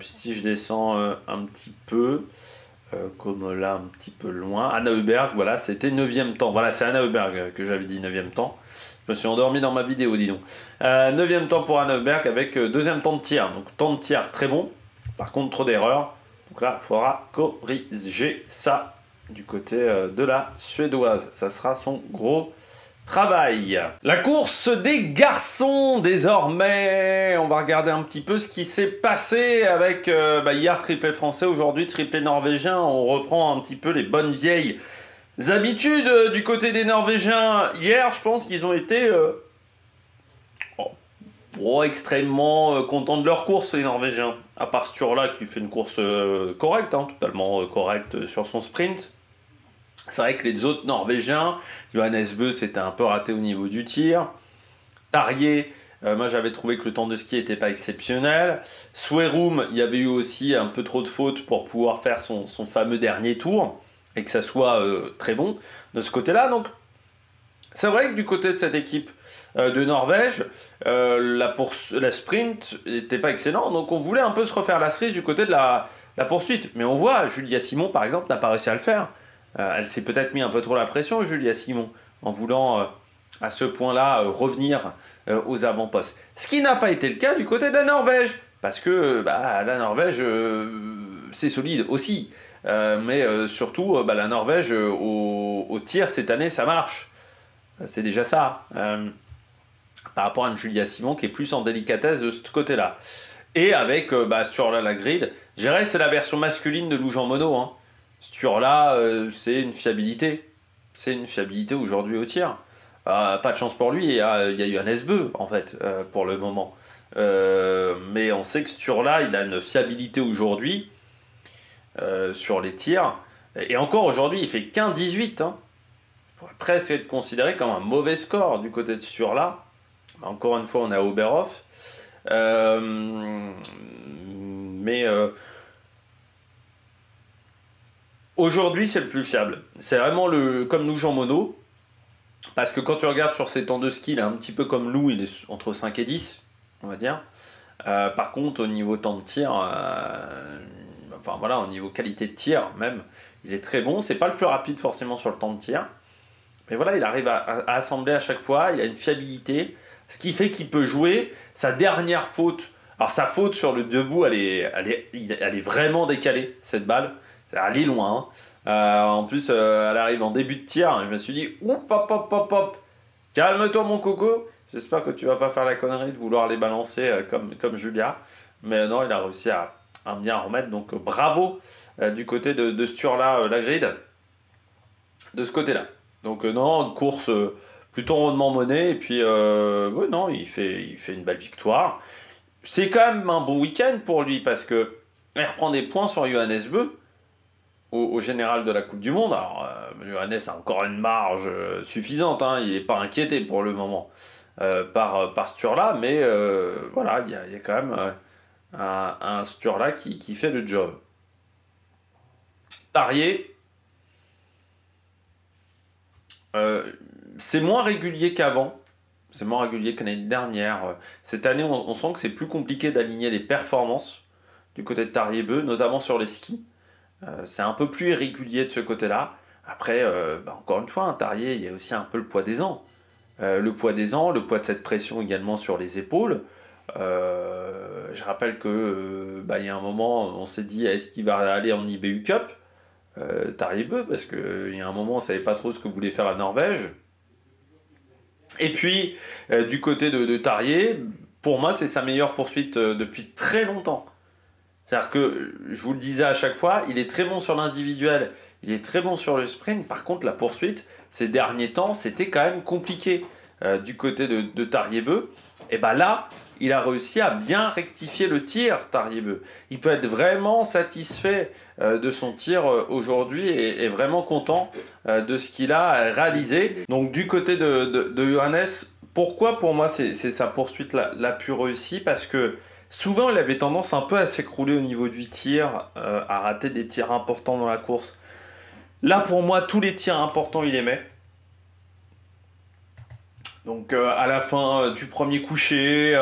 Puis si je descends un petit peu, comme là, un petit peu loin, Anna Heuberg, voilà, c'était 9e temps. Voilà, c'est Anna Heuberg que j'avais dit 9e temps. Je me suis endormi dans ma vidéo, dis donc. 9e temps pour Anna Heuberg avec deuxième temps de tir. Donc, temps de tir très bon. Par contre, trop d'erreurs. Donc là, il faudra corriger ça du côté de la Suédoise. Ça sera son gros travail. La course des garçons, désormais. On va regarder un petit peu ce qui s'est passé avec hier triplé français, aujourd'hui triplé norvégien. On reprend un petit peu les bonnes vieilles habitudes du côté des Norvégiens. Hier, je pense qu'ils ont été extrêmement contents de leur course, les Norvégiens. À part Sturla qui fait une course correcte, hein, totalement correcte sur son sprint. C'est vrai que les autres Norvégiens, Johannes Bö, c'était un peu raté au niveau du tir. Tarjei, moi j'avais trouvé que le temps de ski n'était pas exceptionnel. Swerum, il y avait eu aussi un peu trop de fautes pour pouvoir faire son fameux dernier tour et que ça soit très bon de ce côté-là. Donc c'est vrai que du côté de cette équipe de Norvège, la sprint n'était pas excellent, donc on voulait un peu se refaire la cerise du côté de la poursuite. Mais on voit, Julia Simon par exemple n'a pas réussi à le faire. Elle s'est peut-être mis un peu trop la pression, Julia Simon, en voulant à ce point-là revenir aux avant-postes. Ce qui n'a pas été le cas du côté de la Norvège. Parce que la Norvège, c'est solide aussi. Mais surtout, la Norvège, au tir cette année, ça marche. C'est déjà ça. Par rapport à une Julia Simon qui est plus en délicatesse de ce côté-là. Et avec Sturla la grid, je dirais c'est la version masculine de Lou Jean Monod. Hein. Sturla, c'est une fiabilité. C'est une fiabilité aujourd'hui au tir. Pas de chance pour lui, il y a Johannes Beu en fait, pour le moment. Mais on sait que Sturla, il a une fiabilité aujourd'hui sur les tirs. Et encore aujourd'hui, il fait qu'un 18. Hein. Il pourrait presque être considéré comme un mauvais score du côté de Sturla. Encore une fois, on a Oberhof. Aujourd'hui, c'est le plus fiable. C'est vraiment comme Lou Jean Monod. Parce que quand tu regardes sur ses temps de ski, il est un petit peu comme Lou, il est entre 5 et 10, on va dire. Par contre, au niveau temps de tir, au niveau qualité de tir même, il est très bon. C'est pas le plus rapide forcément sur le temps de tir. Mais voilà, il arrive à assembler à chaque fois, il a une fiabilité. Ce qui fait qu'il peut jouer sa dernière faute. Alors sa faute sur le debout, elle est vraiment décalée, cette balle. Elle est loin. Hein. En plus, elle arrive en début de tir. Je me suis dit, hop, hop, hop, hop, hop. Calme-toi mon coco. J'espère que tu vas pas faire la connerie de vouloir les balancer comme Julia. Mais non, il a réussi à bien remettre. Donc bravo du côté de Sturla la grid. De ce côté-là. Donc non, une course... plutôt rondement mené, et puis il fait une belle victoire. C'est quand même un bon week-end pour lui, parce que il reprend des points sur Johannes Beu, au général de la Coupe du Monde. Alors, Johannes a encore une marge suffisante, hein, il n'est pas inquiété pour le moment par Sturla, mais voilà, il y a quand même un Sturla qui fait le job. Tarier, c'est moins régulier qu'avant, c'est moins régulier que l'année dernière. Cette année, on sent que c'est plus compliqué d'aligner les performances du côté de Tarier-Beu, notamment sur les skis. C'est un peu plus irrégulier de ce côté-là. Après, encore une fois, un Tarier, il y a aussi un peu le poids des ans. Le poids des ans, le poids de cette pression également sur les épaules. Je rappelle que il y a un moment, on s'est dit, est-ce qu'il va aller en IBU Cup Tarier-Beu, parce qu'il y a un moment, on ne savait pas trop ce que voulait faire la Norvège. Et puis, du côté de Tarier, pour moi, c'est sa meilleure poursuite depuis très longtemps. C'est-à-dire que, je vous le disais à chaque fois, il est très bon sur l'individuel, il est très bon sur le sprint. Par contre, la poursuite, ces derniers temps, c'était quand même compliqué du côté de Tarier-Beu. Et là, il a réussi à bien rectifier le tir, Tarier-Beu. Il peut être vraiment satisfait de son tir aujourd'hui et vraiment content de ce qu'il a réalisé. Donc du côté de Johannes, pourquoi pour moi c'est sa poursuite la plus réussie? Parce que souvent il avait tendance un peu à s'écrouler au niveau du tir, à rater des tirs importants dans la course. Là pour moi, tous les tirs importants il les met. Donc à la fin du premier coucher,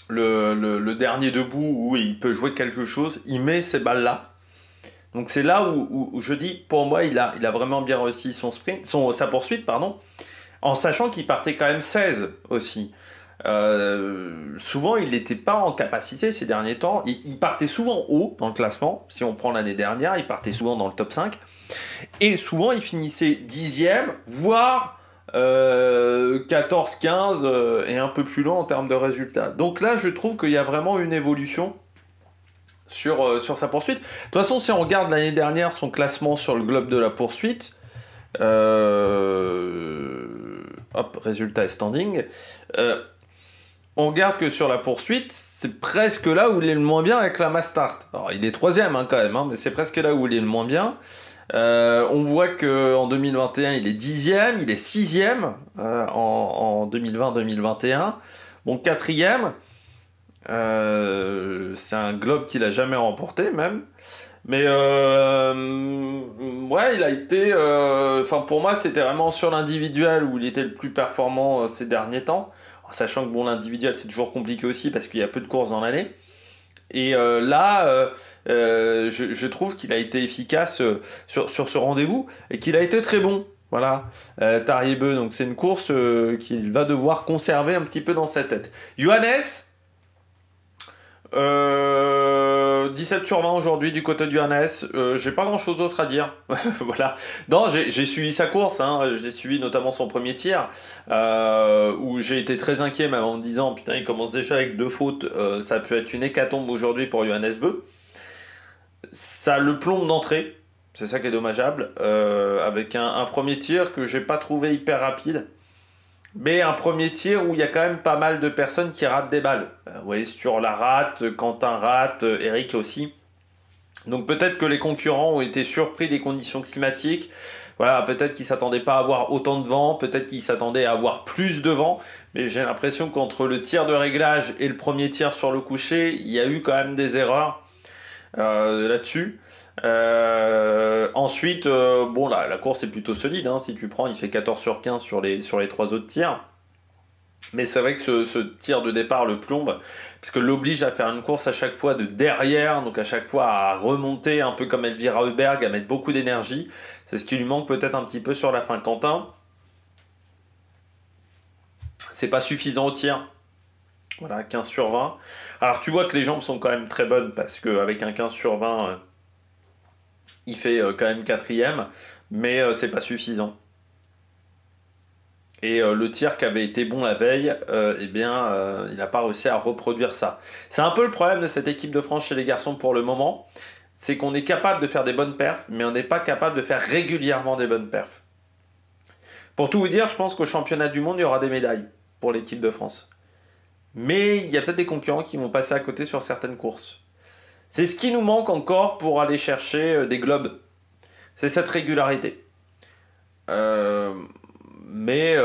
le dernier debout où il peut jouer quelque chose, il met ces balles-là. Donc c'est là où je dis, pour moi, il a vraiment bien réussi sa poursuite, en sachant qu'il partait quand même 16 aussi. Souvent, il n'était pas en capacité ces derniers temps. Il partait souvent haut dans le classement. Si on prend l'année dernière, il partait souvent dans le top 5. Et souvent, il finissait 10e, voire 14, 15 et un peu plus loin en termes de résultats. Donc là, je trouve qu'il y a vraiment une évolution sur sa poursuite. De toute façon, si on regarde l'année dernière son classement sur le globe de la poursuite, résultat et standing, on regarde que sur la poursuite, c'est presque là où il est le moins bien avec la Mastart. Alors, il est 3e quand même, mais c'est presque là où il est le moins bien. On voit qu'en 2021, il est 10e, il est 6e en 2020-2021. Bon, 4e, c'est un globe qu'il n'a jamais remporté même. Mais ouais, il a été... pour moi, c'était vraiment sur l'individuel où il était le plus performant ces derniers temps. En sachant que l'individuel, c'est toujours compliqué aussi parce qu'il y a peu de courses dans l'année. Et là, je trouve qu'il a été efficace sur ce rendez-vous et qu'il a été très bon. Voilà, Tarier-Beu, donc c'est une course qu'il va devoir conserver un petit peu dans sa tête. Johannes, 17 sur 20 aujourd'hui du côté du Hannes. J'ai pas grand chose d'autre à dire. Voilà. Non, j'ai suivi sa course. Hein. J'ai suivi notamment son premier tir. Où j'ai été très inquiet, même en me disant putain, il commence déjà avec 2 fautes. Ça peut être une hécatombe aujourd'hui pour Johannes Beu. Ça le plombe d'entrée. C'est ça qui est dommageable. Avec un premier tir que j'ai pas trouvé hyper rapide. Mais un premier tir où il y a quand même pas mal de personnes qui ratent des balles. Ouais, sur la rate, Quentin rate, Eric aussi. Donc peut-être que les concurrents ont été surpris des conditions climatiques. Voilà, peut-être qu'ils ne s'attendaient pas à avoir autant de vent, peut-être qu'ils s'attendaient à avoir plus de vent. Mais j'ai l'impression qu'entre le tir de réglage et le premier tir sur le coucher, il y a eu quand même des erreurs là-dessus. Ensuite, bon, la course est plutôt solide. Hein. Si tu prends, il fait 14 sur 15 sur les 3 autres tirs. Mais c'est vrai que ce tir de départ le plombe, parce que l'oblige à faire une course à chaque fois de derrière, donc à chaque fois à remonter un peu comme Elvira Heuberg, à mettre beaucoup d'énergie. C'est ce qui lui manque peut-être un petit peu sur la fin. Quentin, c'est pas suffisant au tir. Voilà, 15 sur 20. Alors tu vois que les jambes sont quand même très bonnes, parce qu'avec un 15 sur 20, il fait quand même quatrième, mais c'est pas suffisant. Et le tir qui avait été bon la veille, eh bien, il n'a pas réussi à reproduire ça. C'est un peu le problème de cette équipe de France chez les garçons pour le moment, c'est qu'on est capable de faire des bonnes perfs, mais on n'est pas capable de faire régulièrement des bonnes perfs. Pour tout vous dire, je pense qu'au championnat du monde, il y aura des médailles pour l'équipe de France. Mais il y a peut-être des concurrents qui vont passer à côté sur certaines courses. C'est ce qui nous manque encore pour aller chercher des globes. C'est cette régularité. Mais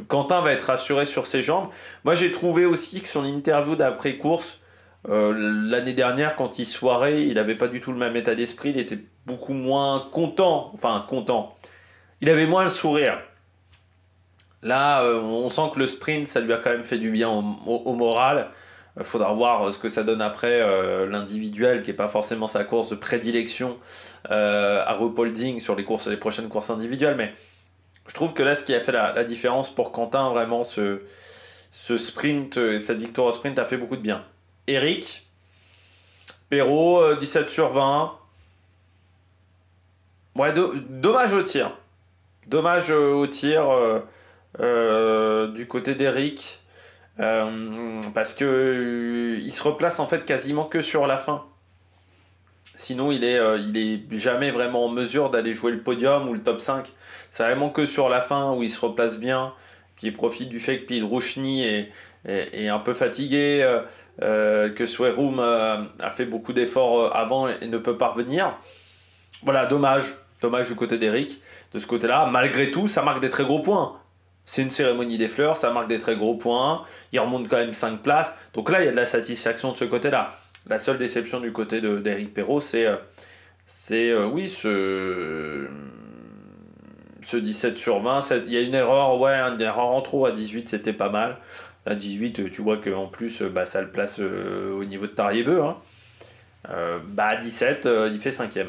Quentin va être rassuré sur ses jambes. Moi, j'ai trouvé aussi que son interview d'après-course, l'année dernière, quand il soirait, il n'avait pas du tout le même état d'esprit. Il était beaucoup moins content. Enfin, content. Il avait moins le sourire. Là, on sent que le sprint, ça lui a quand même fait du bien au moral. Il faudra voir ce que ça donne après l'individuel, qui n'est pas forcément sa course de prédilection à Ruhpolding sur les prochaines courses individuelles. Mais je trouve que là, ce qui a fait la différence pour Quentin, vraiment, ce sprint et cette victoire au sprint a fait beaucoup de bien. Eric, Perrault, 17 sur 20. Ouais, dommage au tir. Dommage au tir du côté d'Eric. Parce que il se replace en fait quasiment que sur la fin. Sinon, il est jamais vraiment en mesure d'aller jouer le podium ou le top 5. C'est vraiment que sur la fin où il se replace bien. Puis il profite du fait que Piedrouchny est un peu fatigué, que Sweroum a fait beaucoup d'efforts avant et ne peut pas revenir. Voilà, dommage. Dommage du côté d'Eric. De ce côté-là, malgré tout, ça marque des très gros points. C'est une cérémonie des fleurs, ça marque des très gros points. Il remonte quand même 5 places. Donc là, il y a de la satisfaction de ce côté-là. La seule déception du côté d'Éric Perrault, c'est oui, ce 17 sur 20. Il y a une erreur, ouais, une erreur en trop. À 18, c'était pas mal. À 18, tu vois qu'en plus, ça le place au niveau de Tariebeu. Hein. À 17, il fait 5e.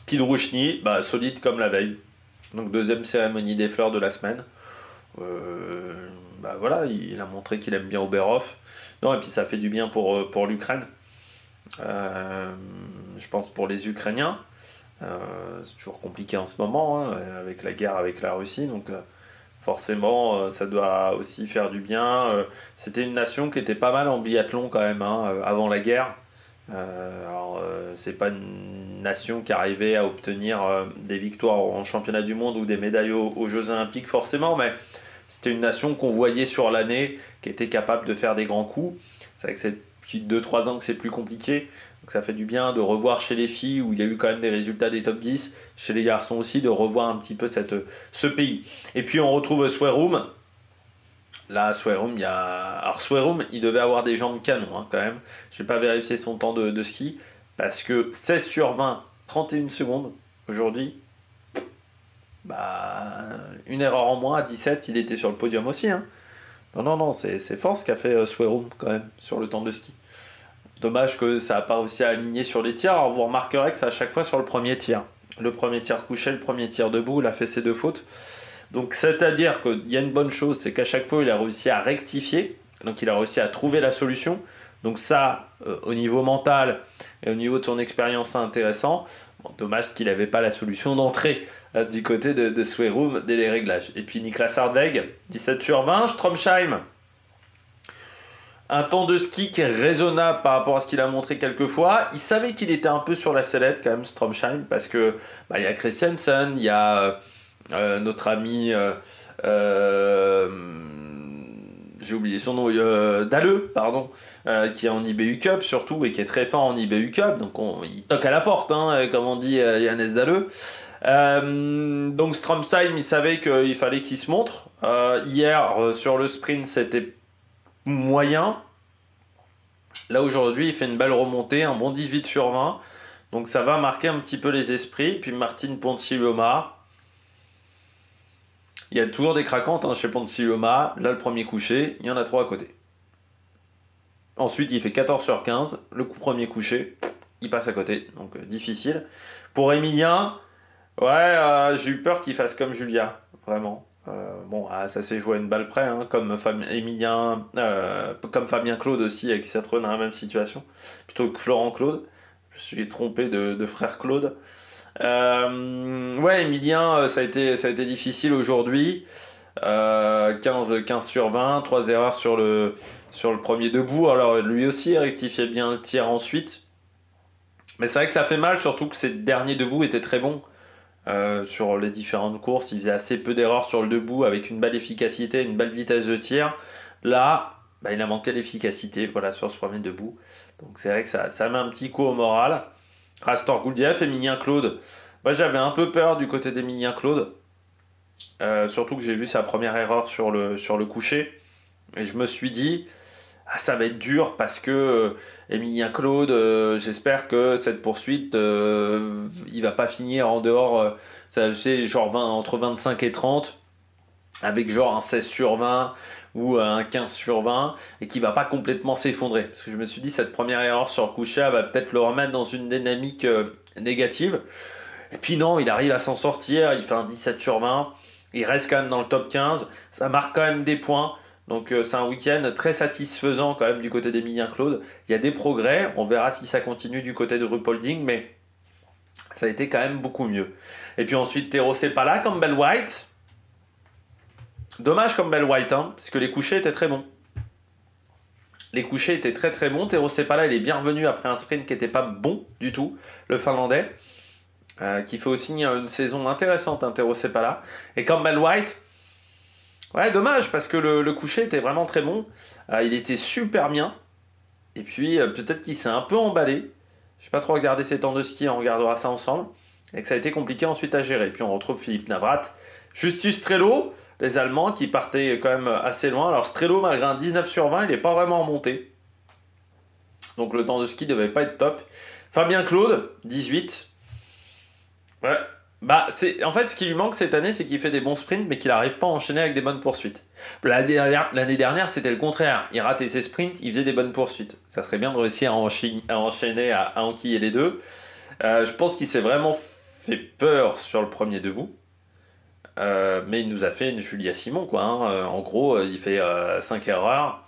Piedrouchny, solide comme la veille. Donc deuxième cérémonie des fleurs de la semaine. Voilà, il a montré qu'il aime bien Oberhof. Non, et puis ça fait du bien pour l'Ukraine. Je pense pour les Ukrainiens. C'est toujours compliqué en ce moment, hein, avec la guerre avec la Russie. Donc forcément, ça doit aussi faire du bien. C'était une nation qui était pas mal en biathlon quand même, hein, avant la guerre. C'est pas une nation qui arrivait à obtenir des victoires en championnat du monde ou des médailles aux Jeux Olympiques forcément, mais c'était une nation qu'on voyait sur l'année, qui était capable de faire des grands coups. C'est vrai que c'est depuis 2-3 ans que c'est plus compliqué, donc ça fait du bien de revoir chez les filles où il y a eu quand même des résultats des top 10, chez les garçons aussi, de revoir un petit peu ce pays. Et puis on retrouve Sweroum. Là, Sweroum, Alors Sweroum, il devait avoir des jambes canon, hein, quand même. Je n'ai pas vérifié son temps de ski. Parce que 16 sur 20, 31 secondes, aujourd'hui, une erreur en moins, à 17, il était sur le podium aussi. Hein. Non, c'est fort ce qu'a fait Sweroum, quand même, sur le temps de ski. Dommage que ça n'a pas réussi à aligner sur les tirs. Alors vous remarquerez que c'est à chaque fois sur le premier tir. Le premier tir couché, le premier tir debout, il a fait ses 2 fautes. Donc c'est-à-dire qu'il y a une bonne chose, c'est qu'à chaque fois il a réussi à rectifier, Donc il a réussi à trouver la solution. Donc ça, au niveau mental et au niveau de son expérience, c'est intéressant. Bon, dommage qu'il n'avait pas la solution d'entrée du côté de Sweroom dès les réglages. Et puis Niklas Hardweg, 17 sur 20. Stromsheim, un temps de ski qui est raisonnable par rapport à ce qu'il a montré quelques fois. Il savait qu'il était un peu sur la sellette quand même, Stromsheim, parce que il y a Christiansen, il y a notre ami... j'ai oublié son nom, Dalleux, pardon, qui est en IBU Cup surtout et qui est très fort en IBU Cup, donc il toque à la porte, hein, comme on dit Yannis Dalleux. Donc Stromsheim, il savait qu'il fallait qu'il se montre. Hier, sur le sprint, c'était moyen. Là, aujourd'hui, il fait une belle remontée, un bon 18 sur 20. Donc ça va marquer un petit peu les esprits. Puis Martin Ponsiluoma. Il y a toujours des craquantes chez Ponsiluoma. Là, le premier couché, il y en a 3 à côté. Ensuite, il fait 14 sur 15. Le premier couché, il passe à côté. Donc, difficile. Pour Emilien, ouais, j'ai eu peur qu'il fasse comme Julia. Vraiment. Bon, ça s'est joué à une balle près. Comme Emilien, comme Fabien Claude aussi, qui s'est retrouvé dans la même situation. Plutôt que Florent Claude. Je suis trompé de frère Claude. Ouais, Emilien, ça a été difficile aujourd'hui. 15 sur 20, 3 erreurs sur le premier debout. Alors lui aussi rectifiait bien le tir ensuite. Mais c'est vrai que ça fait mal, surtout que ses derniers debout étaient très bons. Sur les différentes courses, il faisait assez peu d'erreurs sur le debout avec une belle efficacité, une belle vitesse de tir. Là, il a manqué d'efficacité sur ce premier debout. Donc c'est vrai que ça met un petit coup au moral. Rastor Gouldiev, Emilien Claude. Moi, j'avais un peu peur du côté d'Emilien Claude. Surtout que j'ai vu sa première erreur sur le coucher. Et je me suis dit, ça va être dur parce que Emilien Claude, j'espère que cette poursuite, il va pas finir en dehors, entre 25 et 30, avec genre un 16 sur 20 ou un 15 sur 20, et qui va pas complètement s'effondrer. Parce que je me suis dit, cette première erreur sur le coucher, elle va peut-être le remettre dans une dynamique négative. Et puis non, il arrive à s'en sortir, il fait un 17 sur 20, il reste quand même dans le top 15, ça marque quand même des points. Donc c'est un week-end très satisfaisant quand même du côté d'Emilien Claude. Il y a des progrès, on verra si ça continue du côté de Ruhpolding, mais ça a été quand même beaucoup mieux. Et puis ensuite, Tero Sepala, Campbell White. Dommage Campbell White, parce que les couchers étaient très bons. Les couchers étaient très très bons. Tero Sepala, il est bien revenu après un sprint qui n'était pas bon du tout, le Finlandais, qui fait aussi une saison intéressante, Tero Sepala. Et Campbell White, ouais, dommage, parce que le coucher était vraiment très bon. Il était super bien. Et puis, peut-être qu'il s'est un peu emballé. Je n'ai pas trop regardé ses temps de ski, on regardera ça ensemble. Et que ça a été compliqué ensuite à gérer. Puis on retrouve Philippe Navrat. Justus Strello, les Allemands qui partaient quand même assez loin. Alors Strello, malgré un 19 sur 20, il n'est pas vraiment remonté. Donc le temps de ski ne devait pas être top. Fabien Claude, 18. Ouais. En fait, ce qui lui manque cette année, c'est qu'il fait des bons sprints, mais qu'il n'arrive pas à enchaîner avec des bonnes poursuites. L'année dernière, c'était le contraire. Il ratait ses sprints, il faisait des bonnes poursuites. Ça serait bien de réussir à enchaîner, à enquiller les deux. Je pense qu'il s'est vraiment fait peur sur le premier debout. Mais il nous a fait une Julia Simon, quoi. En gros, il fait 5 erreurs.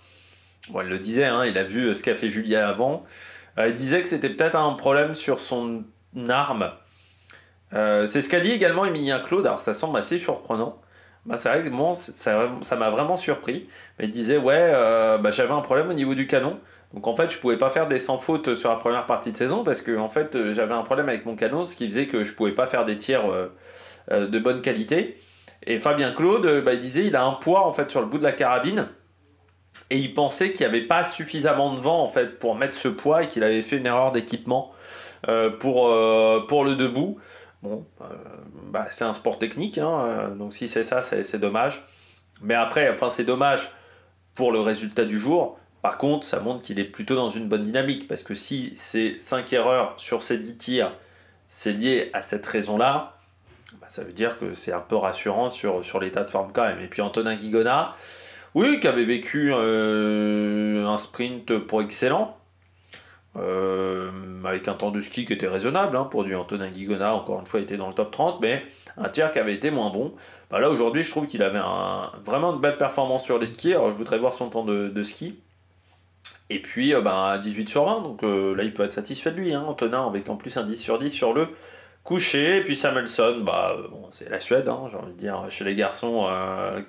Bon, il le disait, il a vu ce qu'a fait Julia avant. Il disait que c'était peut-être un problème sur son arme. C'est ce qu'a dit également Emilien Claude. Alors ça semble assez surprenant. C'est vrai que bon, ça m'a vraiment surpris. Mais il disait j'avais un problème au niveau du canon. Donc en fait je pouvais pas faire des sans faute sur la première partie de saison parce que en fait j'avais un problème avec mon canon, ce qui faisait que je pouvais pas faire des tirs de bonne qualité. Et Fabien Claude, il disait il a un poids en fait sur le bout de la carabine. Et il pensait qu'il n'y avait pas suffisamment de vent en fait pour mettre ce poids et qu'il avait fait une erreur d'équipement pour le debout. Bon, c'est un sport technique, donc si c'est ça, c'est dommage. Mais après, c'est dommage pour le résultat du jour. Par contre, ça montre qu'il est plutôt dans une bonne dynamique. Parce que si c'est 5 erreurs sur ces 10 tirs, c'est lié à cette raison-là, ça veut dire que c'est un peu rassurant sur l'état de forme quand même. Et puis Antonin Guigona, oui, qui avait vécu un sprint pour excellent. avec un temps de ski qui était raisonnable hein, pour du Antonin Guigona, encore une fois, il était dans le top 30, mais un tir qui avait été moins bon. Bah là, aujourd'hui, je trouve qu'il avait vraiment une belle performance sur les skis. Alors, je voudrais voir son temps de ski. Et puis, 18 sur 20, donc là, il peut être satisfait de lui, hein, Antonin, avec en plus un 10 sur 10 sur le coucher. Et puis Samuelsson, bon, c'est la Suède, hein, j'ai envie de dire, chez les garçons,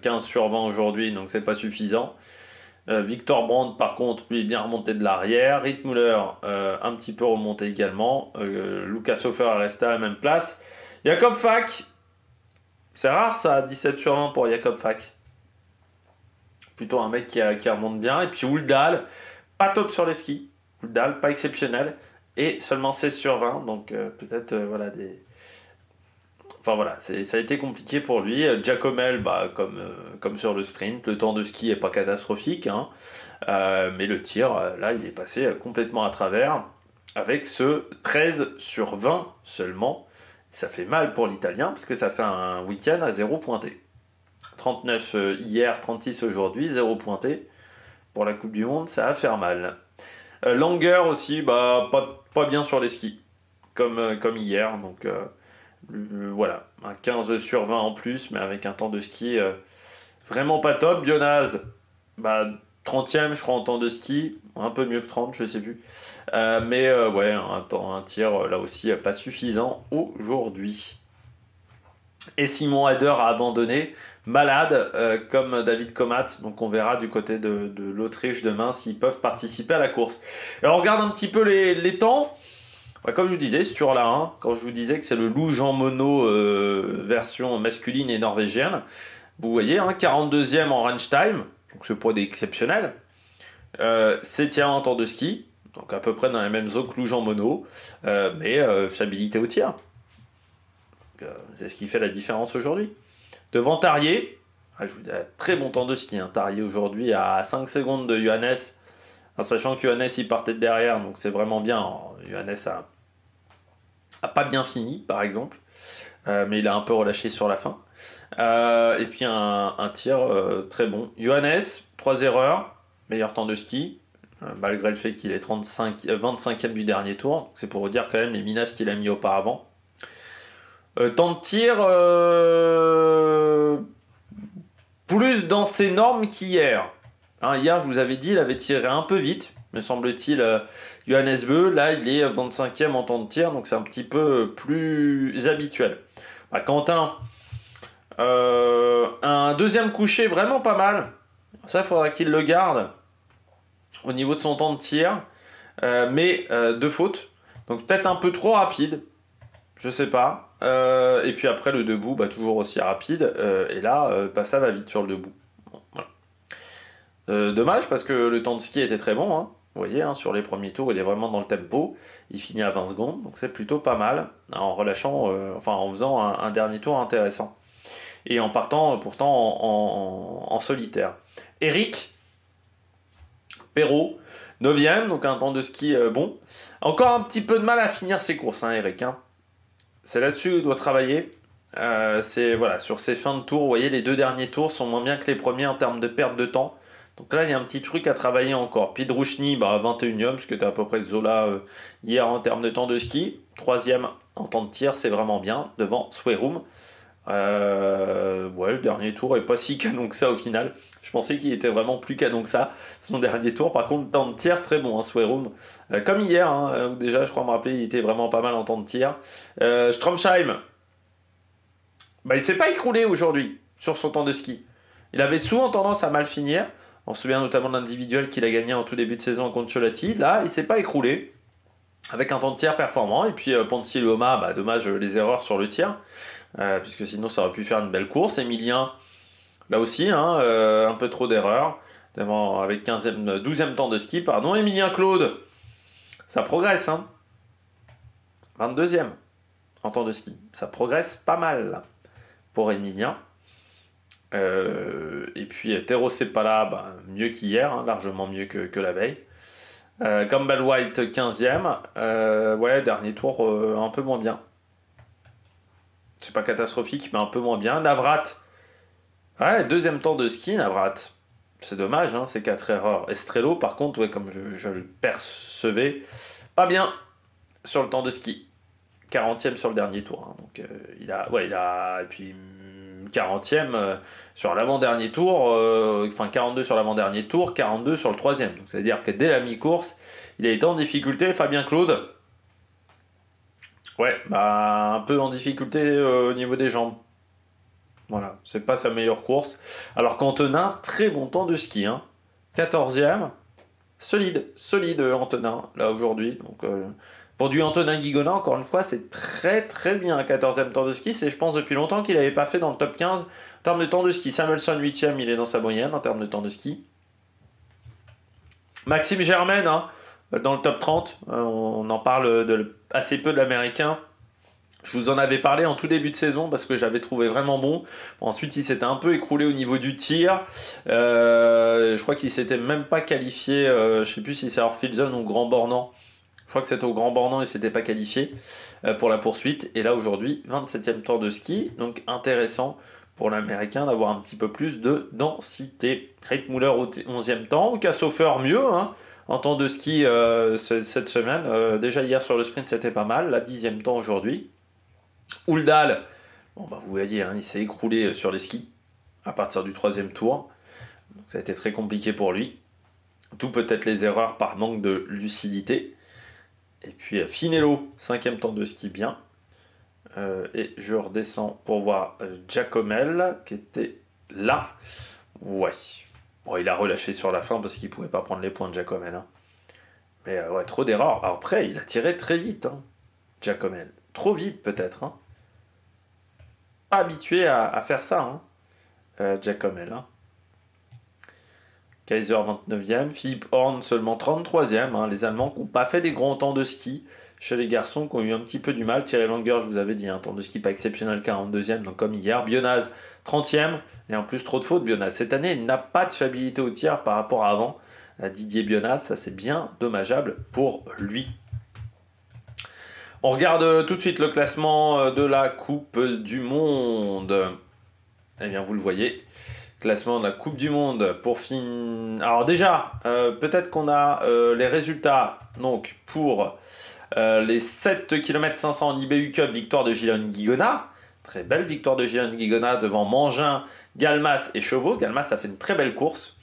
15 sur 20 aujourd'hui, donc c'est pas suffisant. Victor Brandt, par contre, lui, est bien remonté de l'arrière. Rittmüller, un petit peu remonté également. Lucas Hofer est resté à la même place. Jakob Fak, c'est rare ça, 17 sur 20 pour Jakob Fak. Plutôt un mec qui remonte bien. Et puis Houldal, pas top sur les skis. Houldal, pas exceptionnel. Et seulement 16 sur 20. Donc peut-être voilà des. Enfin voilà, ça a été compliqué pour lui. Giacomel, comme sur le sprint, le temps de ski est pas catastrophique, hein. Mais le tir, là, il est passé complètement à travers avec ce 13 sur 20 seulement. Ça fait mal pour l'Italien parce que ça fait un week-end à 0 pointé. 39 hier, 36 aujourd'hui, 0 pointé. Pour la Coupe du Monde, ça va faire mal. Langer aussi, pas bien sur les skis, comme hier. Donc voilà, un 15 sur 20 en plus, mais avec un temps de ski vraiment pas top. Bionaz, 30e je crois en temps de ski, un peu mieux que 30, je sais plus. Ouais, un tir là aussi pas suffisant aujourd'hui. Et Simon Hader a abandonné, malade, comme David Comat. Donc on verra du côté de l'Autriche demain s'ils peuvent participer à la course. Alors on regarde un petit peu les temps. Comme je vous disais, sur la 1, quand je vous disais que c'est le Lou Jean Monod version masculine et norvégienne, vous voyez, 42e en range time, donc c'est pas exceptionnel. 7e en temps de ski, donc à peu près dans les mêmes eaux que Lou Jean Monod, mais fiabilité au tir. C'est ce qui fait la différence aujourd'hui. Devant Tarier, je vous dis, très bon temps de ski. Tarier aujourd'hui à 5 secondes de Johannes, en sachant que Johannes il partait de derrière, donc c'est vraiment bien. Johannes a pas bien fini, par exemple, mais il a un peu relâché sur la fin. Et puis un tir très bon. Johannes, 3 erreurs, meilleur temps de ski, malgré le fait qu'il est 25e du dernier tour. C'est pour vous dire quand même les minas qu'il a mis auparavant. Temps de tir plus dans ses normes qu'hier. Hier, je vous avais dit, il avait tiré un peu vite, me semble-t-il, Johannes Beu. Là, il est 25e en temps de tir, donc c'est un petit peu plus habituel. Quentin, un deuxième coucher vraiment pas mal. Ça, il faudra qu'il le garde au niveau de son temps de tir, mais deux fautes. Donc peut-être un peu trop rapide, je sais pas. Et puis après le debout, toujours aussi rapide. Et là, ça va vite sur le debout. Bon, voilà. Dommage parce que le temps de ski était très bon. Vous voyez, sur les premiers tours, il est vraiment dans le tempo. Il finit à 20 secondes, donc c'est plutôt pas mal. En relâchant, en faisant un dernier tour intéressant. Et en partant pourtant en solitaire. Eric Perrault, 9e, donc un temps de ski bon. Encore un petit peu de mal à finir ses courses, Eric. C'est là-dessus qu'il doit travailler. Sur ses fins de tour, vous voyez, les deux derniers tours sont moins bien que les premiers en termes de perte de temps. Donc là, il y a un petit truc à travailler encore. Pidrouchny, 21e, parce que tu as à peu près Zola hier en termes de temps de ski. 3e en temps de tir, c'est vraiment bien, devant Swerum. Le dernier tour est pas si canon que ça au final. Je pensais qu'il était vraiment plus canon que ça. Son dernier tour, par contre, temps de tir, très bon, Swerum. Comme hier, où déjà, je crois me rappeler, il était vraiment pas mal en temps de tir. Stromsheim, il s'est pas écroulé aujourd'hui sur son temps de ski. Il avait souvent tendance à mal finir. On se souvient notamment de l'individuel qu'il a gagné en tout début de saison contre Ciolati. Là, il s'est pas écroulé, avec un temps de tir performant. Et puis Ponti Loma, dommage les erreurs sur le tir, puisque sinon ça aurait pu faire une belle course. Emilien, là aussi, un peu trop d'erreurs, avec 12e temps de ski, pardon. Emilien Claude, ça progresse, 22e en temps de ski. Ça progresse pas mal pour Emilien. Et puis Tero Sepala, mieux qu'hier, largement mieux que la veille. Campbell White, 15e. Dernier tour, un peu moins bien. C'est pas catastrophique, mais un peu moins bien. Navrat, deuxième temps de ski, Navrat. C'est dommage, hein, ces 4 erreurs. Estrello, par contre, ouais, comme je le percevais, pas bien sur le temps de ski. 40e sur le dernier tour. Hein. Donc, et puis 40e sur l'avant-dernier tour, enfin 42 sur l'avant-dernier tour, 42 sur le troisième. Donc, c'est-à-dire que dès la mi-course, il a été en difficulté. Fabien Claude, ouais, bah, un peu en difficulté au niveau des jambes. Voilà, c'est pas sa meilleure course. Alors qu'Antonin, très bon temps de ski. Hein. 14e, solide Antonin, là aujourd'hui. Donc, pour du Antonin Guigona, encore une fois, c'est très très bien. 14e temps de ski, c'est je pense depuis longtemps qu'il n'avait pas fait dans le top 15 en termes de temps de ski. Samuelson 8e, il est dans sa moyenne en termes de temps de ski. Maxime Germain, hein, dans le top 30, on en parle assez peu de l'américain. Je vous en avais parlé en tout début de saison parce que j'avais trouvé vraiment bon. Ensuite, il s'était un peu écroulé au niveau du tir. Je crois qu'il s'était même pas qualifié. Je ne sais plus si c'est Orfield Zone ou Grand Bornand. Je crois que c'était au Grand Bornand, il ne s'était pas qualifié pour la poursuite. Et là, aujourd'hui, 27e temps de ski. Donc, intéressant pour l'Américain d'avoir un petit peu plus de densité. Reitmuller au 11e temps. Ou Kassofer mieux, hein, en temps de ski cette semaine. Déjà, hier sur le sprint, c'était pas mal. La 10e temps aujourd'hui. Ouldal, bon, bah, vous voyez, hein, il s'est écroulé sur les skis à partir du 3e tour. Donc, ça a été très compliqué pour lui. Tout peut-être les erreurs par manque de lucidité. Et puis Finello, 5e temps de ski bien. Et je redescends pour voir Giacomel qui était là. Ouais. Bon, il a relâché sur la fin parce qu'il ne pouvait pas prendre les points de Giacomel. Hein. Mais ouais, trop d'erreurs. Après, il a tiré très vite, hein, Giacomel. Trop vite peut-être. Hein. Pas habitué à faire ça, hein, Giacomel. Hein. Kaiser 29e, Philippe Horn seulement 33e. Hein, les Allemands qui n'ont pas fait des grands temps de ski. Chez les garçons qui ont eu un petit peu du mal. Thierry Langer, je vous avais dit, un temps de ski pas exceptionnel, 42e, donc comme hier. Bionaz, 30e. Et en plus, trop de fautes, Bionaz. Cette année, il n'a pas de fiabilité au tir par rapport à avant. À Didier Bionaz, ça c'est bien dommageable pour lui. On regarde tout de suite le classement de la Coupe du Monde. Eh bien, vous le voyez. Classement de la Coupe du Monde pour fin. Alors déjà, peut-être qu'on a les résultats donc pour les 7 km 500 en IBU Cup, victoire de Gilles Guigona. Très belle victoire de Gilles Guigona devant Mangin, Galmas et Chauveau. Galmas a fait une très belle course.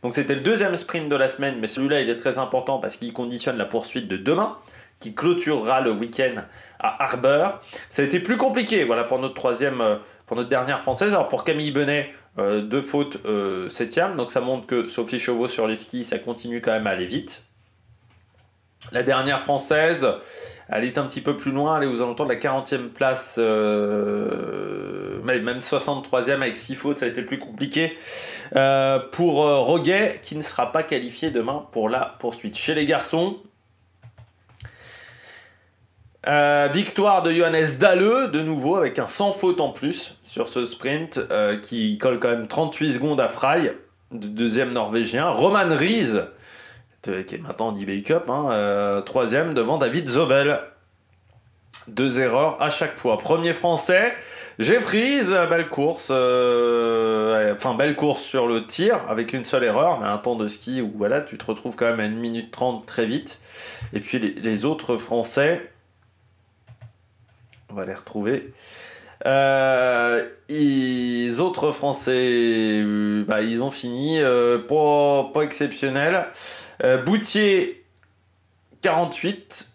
Donc c'était le deuxième sprint de la semaine, mais celui-là il est très important parce qu'il conditionne la poursuite de demain, qui clôturera le week-end à Harbour. Ça a été plus compliqué, voilà, pour notre dernière française. Alors pour Camille Benet, 2 fautes, 7e, donc ça montre que Sophie Chauveau sur les skis, ça continue quand même à aller vite. La dernière française, elle est un petit peu plus loin, elle est aux alentours de la 40e place, même 63e avec 6 fautes, ça a été plus compliqué pour Roguet, qui ne sera pas qualifié demain pour la poursuite. Chez les garçons, victoire de Johannes Dalle, de nouveau, avec un sans faute en plus sur ce sprint, qui colle quand même 38 secondes à Frey, deuxième norvégien. Roman Ries, qui est maintenant en IBU Cup, hein, troisième devant David Zobel. 2 erreurs à chaque fois. Premier français, Jeffries, belle course. Belle course sur le tir, avec une seule erreur, mais un temps de ski où voilà, tu te retrouves quand même à 1 minute 30 très vite. Et puis les autres français... On va les retrouver. Les autres Français, ils ont fini. Pas exceptionnel. Boutier, 48.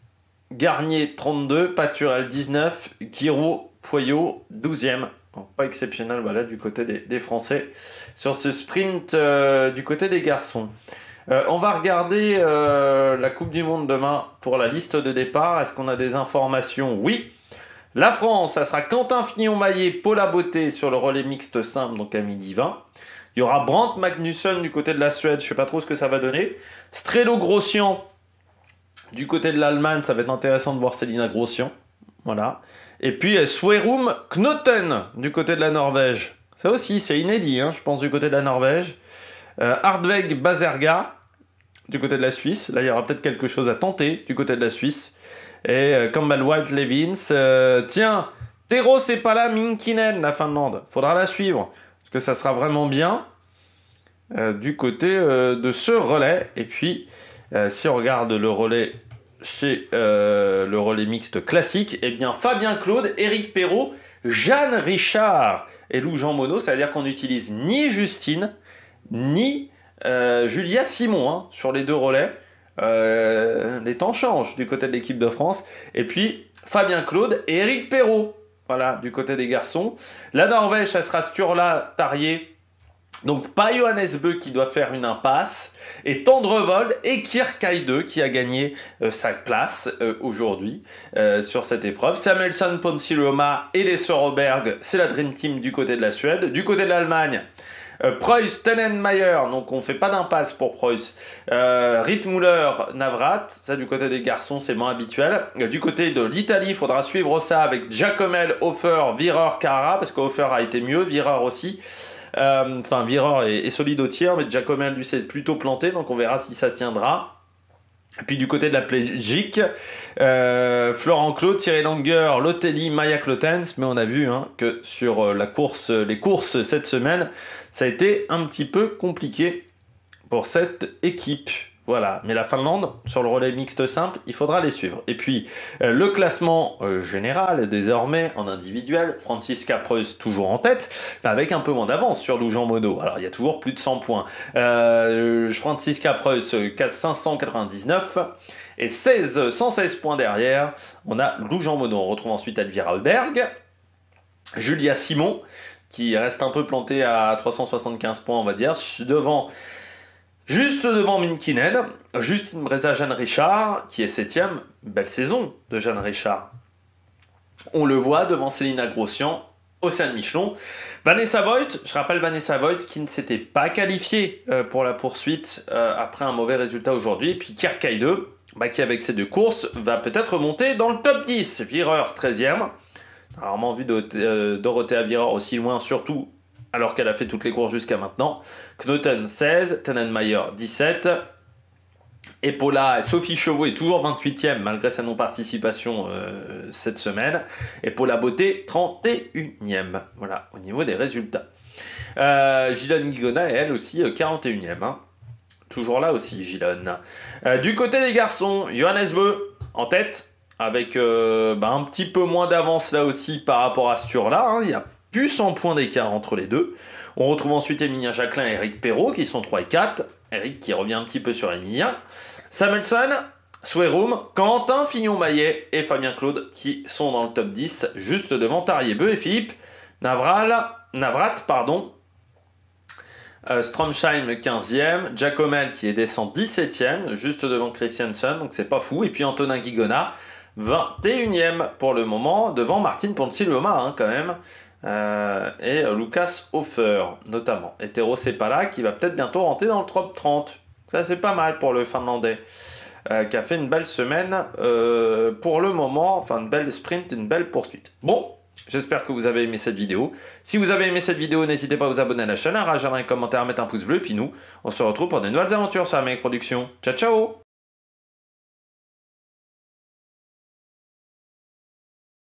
Garnier, 32. Paturel, 19. Guiraud, Poyot, 12e. Donc, pas exceptionnel, voilà, du côté des Français. Sur ce sprint du côté des garçons. On va regarder la Coupe du Monde demain pour la liste de départ. Est-ce qu'on a des informations? Oui. La France, ça sera Quentin Fillon-Maillet, Paula Beauté sur le relais mixte simple, donc à midi 20. Il y aura Brandt Magnusson du côté de la Suède, je ne sais pas trop ce que ça va donner. Strelo Grossian du côté de l'Allemagne, ça va être intéressant de voir Célina Grossian. Voilà. Et puis Swerum Knoten du côté de la Norvège. Ça aussi, c'est inédit, hein, je pense, du côté de la Norvège. Hardweg Bazerga du côté de la Suisse. Là, il y aura peut-être quelque chose à tenter du côté de la Suisse. Et Campbell White Levins. Tiens, Tero Sepala Minkinen, la Finlande. Faudra la suivre, parce que ça sera vraiment bien. du côté de ce relais. Et puis, si on regarde le relais chez le relais mixte classique, eh bien Fabien Claude, Éric Perrault, Jeanne Richard et Lou Jean Monod, c'est-à-dire qu'on n'utilise ni Justine, ni Julia Simon hein, sur les deux relais. Les temps changent du côté de l'équipe de France. Et puis Fabien Claude et Éric Perrault, voilà, du côté des garçons. La Norvège, ça sera Sturla Tarrier. Donc pas Johannes Beu qui doit faire une impasse, et Tendrevold et Kierkeide qui a gagné sa place aujourd'hui sur cette épreuve. Samuelsson, Ponsiluoma et les Soroberg, c'est la Dream Team du côté de la Suède. Du côté de l'Allemagne, Preuss, Tennenmayer, donc on fait pas d'impasse pour Preuss. Rittmüller, Navrat, ça du côté des garçons c'est moins habituel. Du côté de l'Italie, il faudra suivre ça avec Giacomel, Hofer, Wierer, Carrara, parce que Hofer a été mieux, Wierer aussi. Enfin, Wierer est solide au tir, mais Giacomel lui s'est plutôt planté, donc on verra si ça tiendra. Et puis du côté de la Belgique, Florent Claude, Thierry Langer, Lotelli, Maya Clotens, mais on a vu hein, que sur les courses cette semaine, ça a été un petit peu compliqué pour cette équipe. Voilà, mais la Finlande, sur le relais mixte simple, il faudra les suivre. Et puis, le classement général, désormais, en individuel, Franziska Preuss toujours en tête, avec un peu moins d'avance sur Lou Jean Monod. Alors, il y a toujours plus de 100 points. Franziska Preuss, 599, et 116 points derrière, on a Lou Jean Monod. On retrouve ensuite Elvira Heuberg, Julia Simon, qui reste un peu plantée à 375 points, on va dire, juste devant Minkinen, juste Breza Jeanne Richard, qui est 7ème, belle saison de Jeanne Richard. On le voit devant Célina Grossian, Océane Michelon. Vanessa Voigt, je rappelle Vanessa Voigt qui ne s'était pas qualifiée pour la poursuite après un mauvais résultat aujourd'hui. Et puis Kierkeide, qui avec ses deux courses va peut-être monter dans le top 10. Wierer 13ème. Rarement vu Dorothea Wierer aussi loin, surtout alors qu'elle a fait toutes les courses jusqu'à maintenant. Knoten 16, Tennenmayer 17, et Paula, Sophie Chevaux est toujours 28e malgré sa non-participation cette semaine, et Paula Beauté 31e, voilà, au niveau des résultats. Gilone Guigona est elle aussi 41e, hein. Toujours là aussi Gilone. Du côté des garçons, Johannes Beu en tête, avec un petit peu moins d'avance là aussi par rapport à Sturla, hein. Il y a plus 100 points d'écart entre les deux. On retrouve ensuite Emilien Jacquelin et Éric Perrault qui sont 3 et 4. Éric qui revient un petit peu sur Emilien. Samuelsson, Swerum, Quentin Fignon-Maillet et Fabien Claude qui sont dans le top 10, juste devant Tarrier-Beu et Philippe Navrat, Stromsheim 15e, Giacomel qui est descend 17e, juste devant Christiansen, donc c'est pas fou. Et puis Antonin Guigona, 21e pour le moment, devant Martin Ponsiluoma hein, quand même. Et Lucas Hofer notamment. Et Tero Sepala qui va peut-être bientôt rentrer dans le top 30. Ça c'est pas mal pour le Finlandais qui a fait une belle semaine pour le moment, enfin une belle sprint, une belle poursuite. Bon, j'espère que vous avez aimé cette vidéo. Si vous avez aimé cette vidéo, n'hésitez pas à vous abonner à la chaîne, à réagir dans les commentaires, à mettre un pouce bleu, et puis nous, on se retrouve pour de nouvelles aventures sur la Mec Production. Ciao ciao.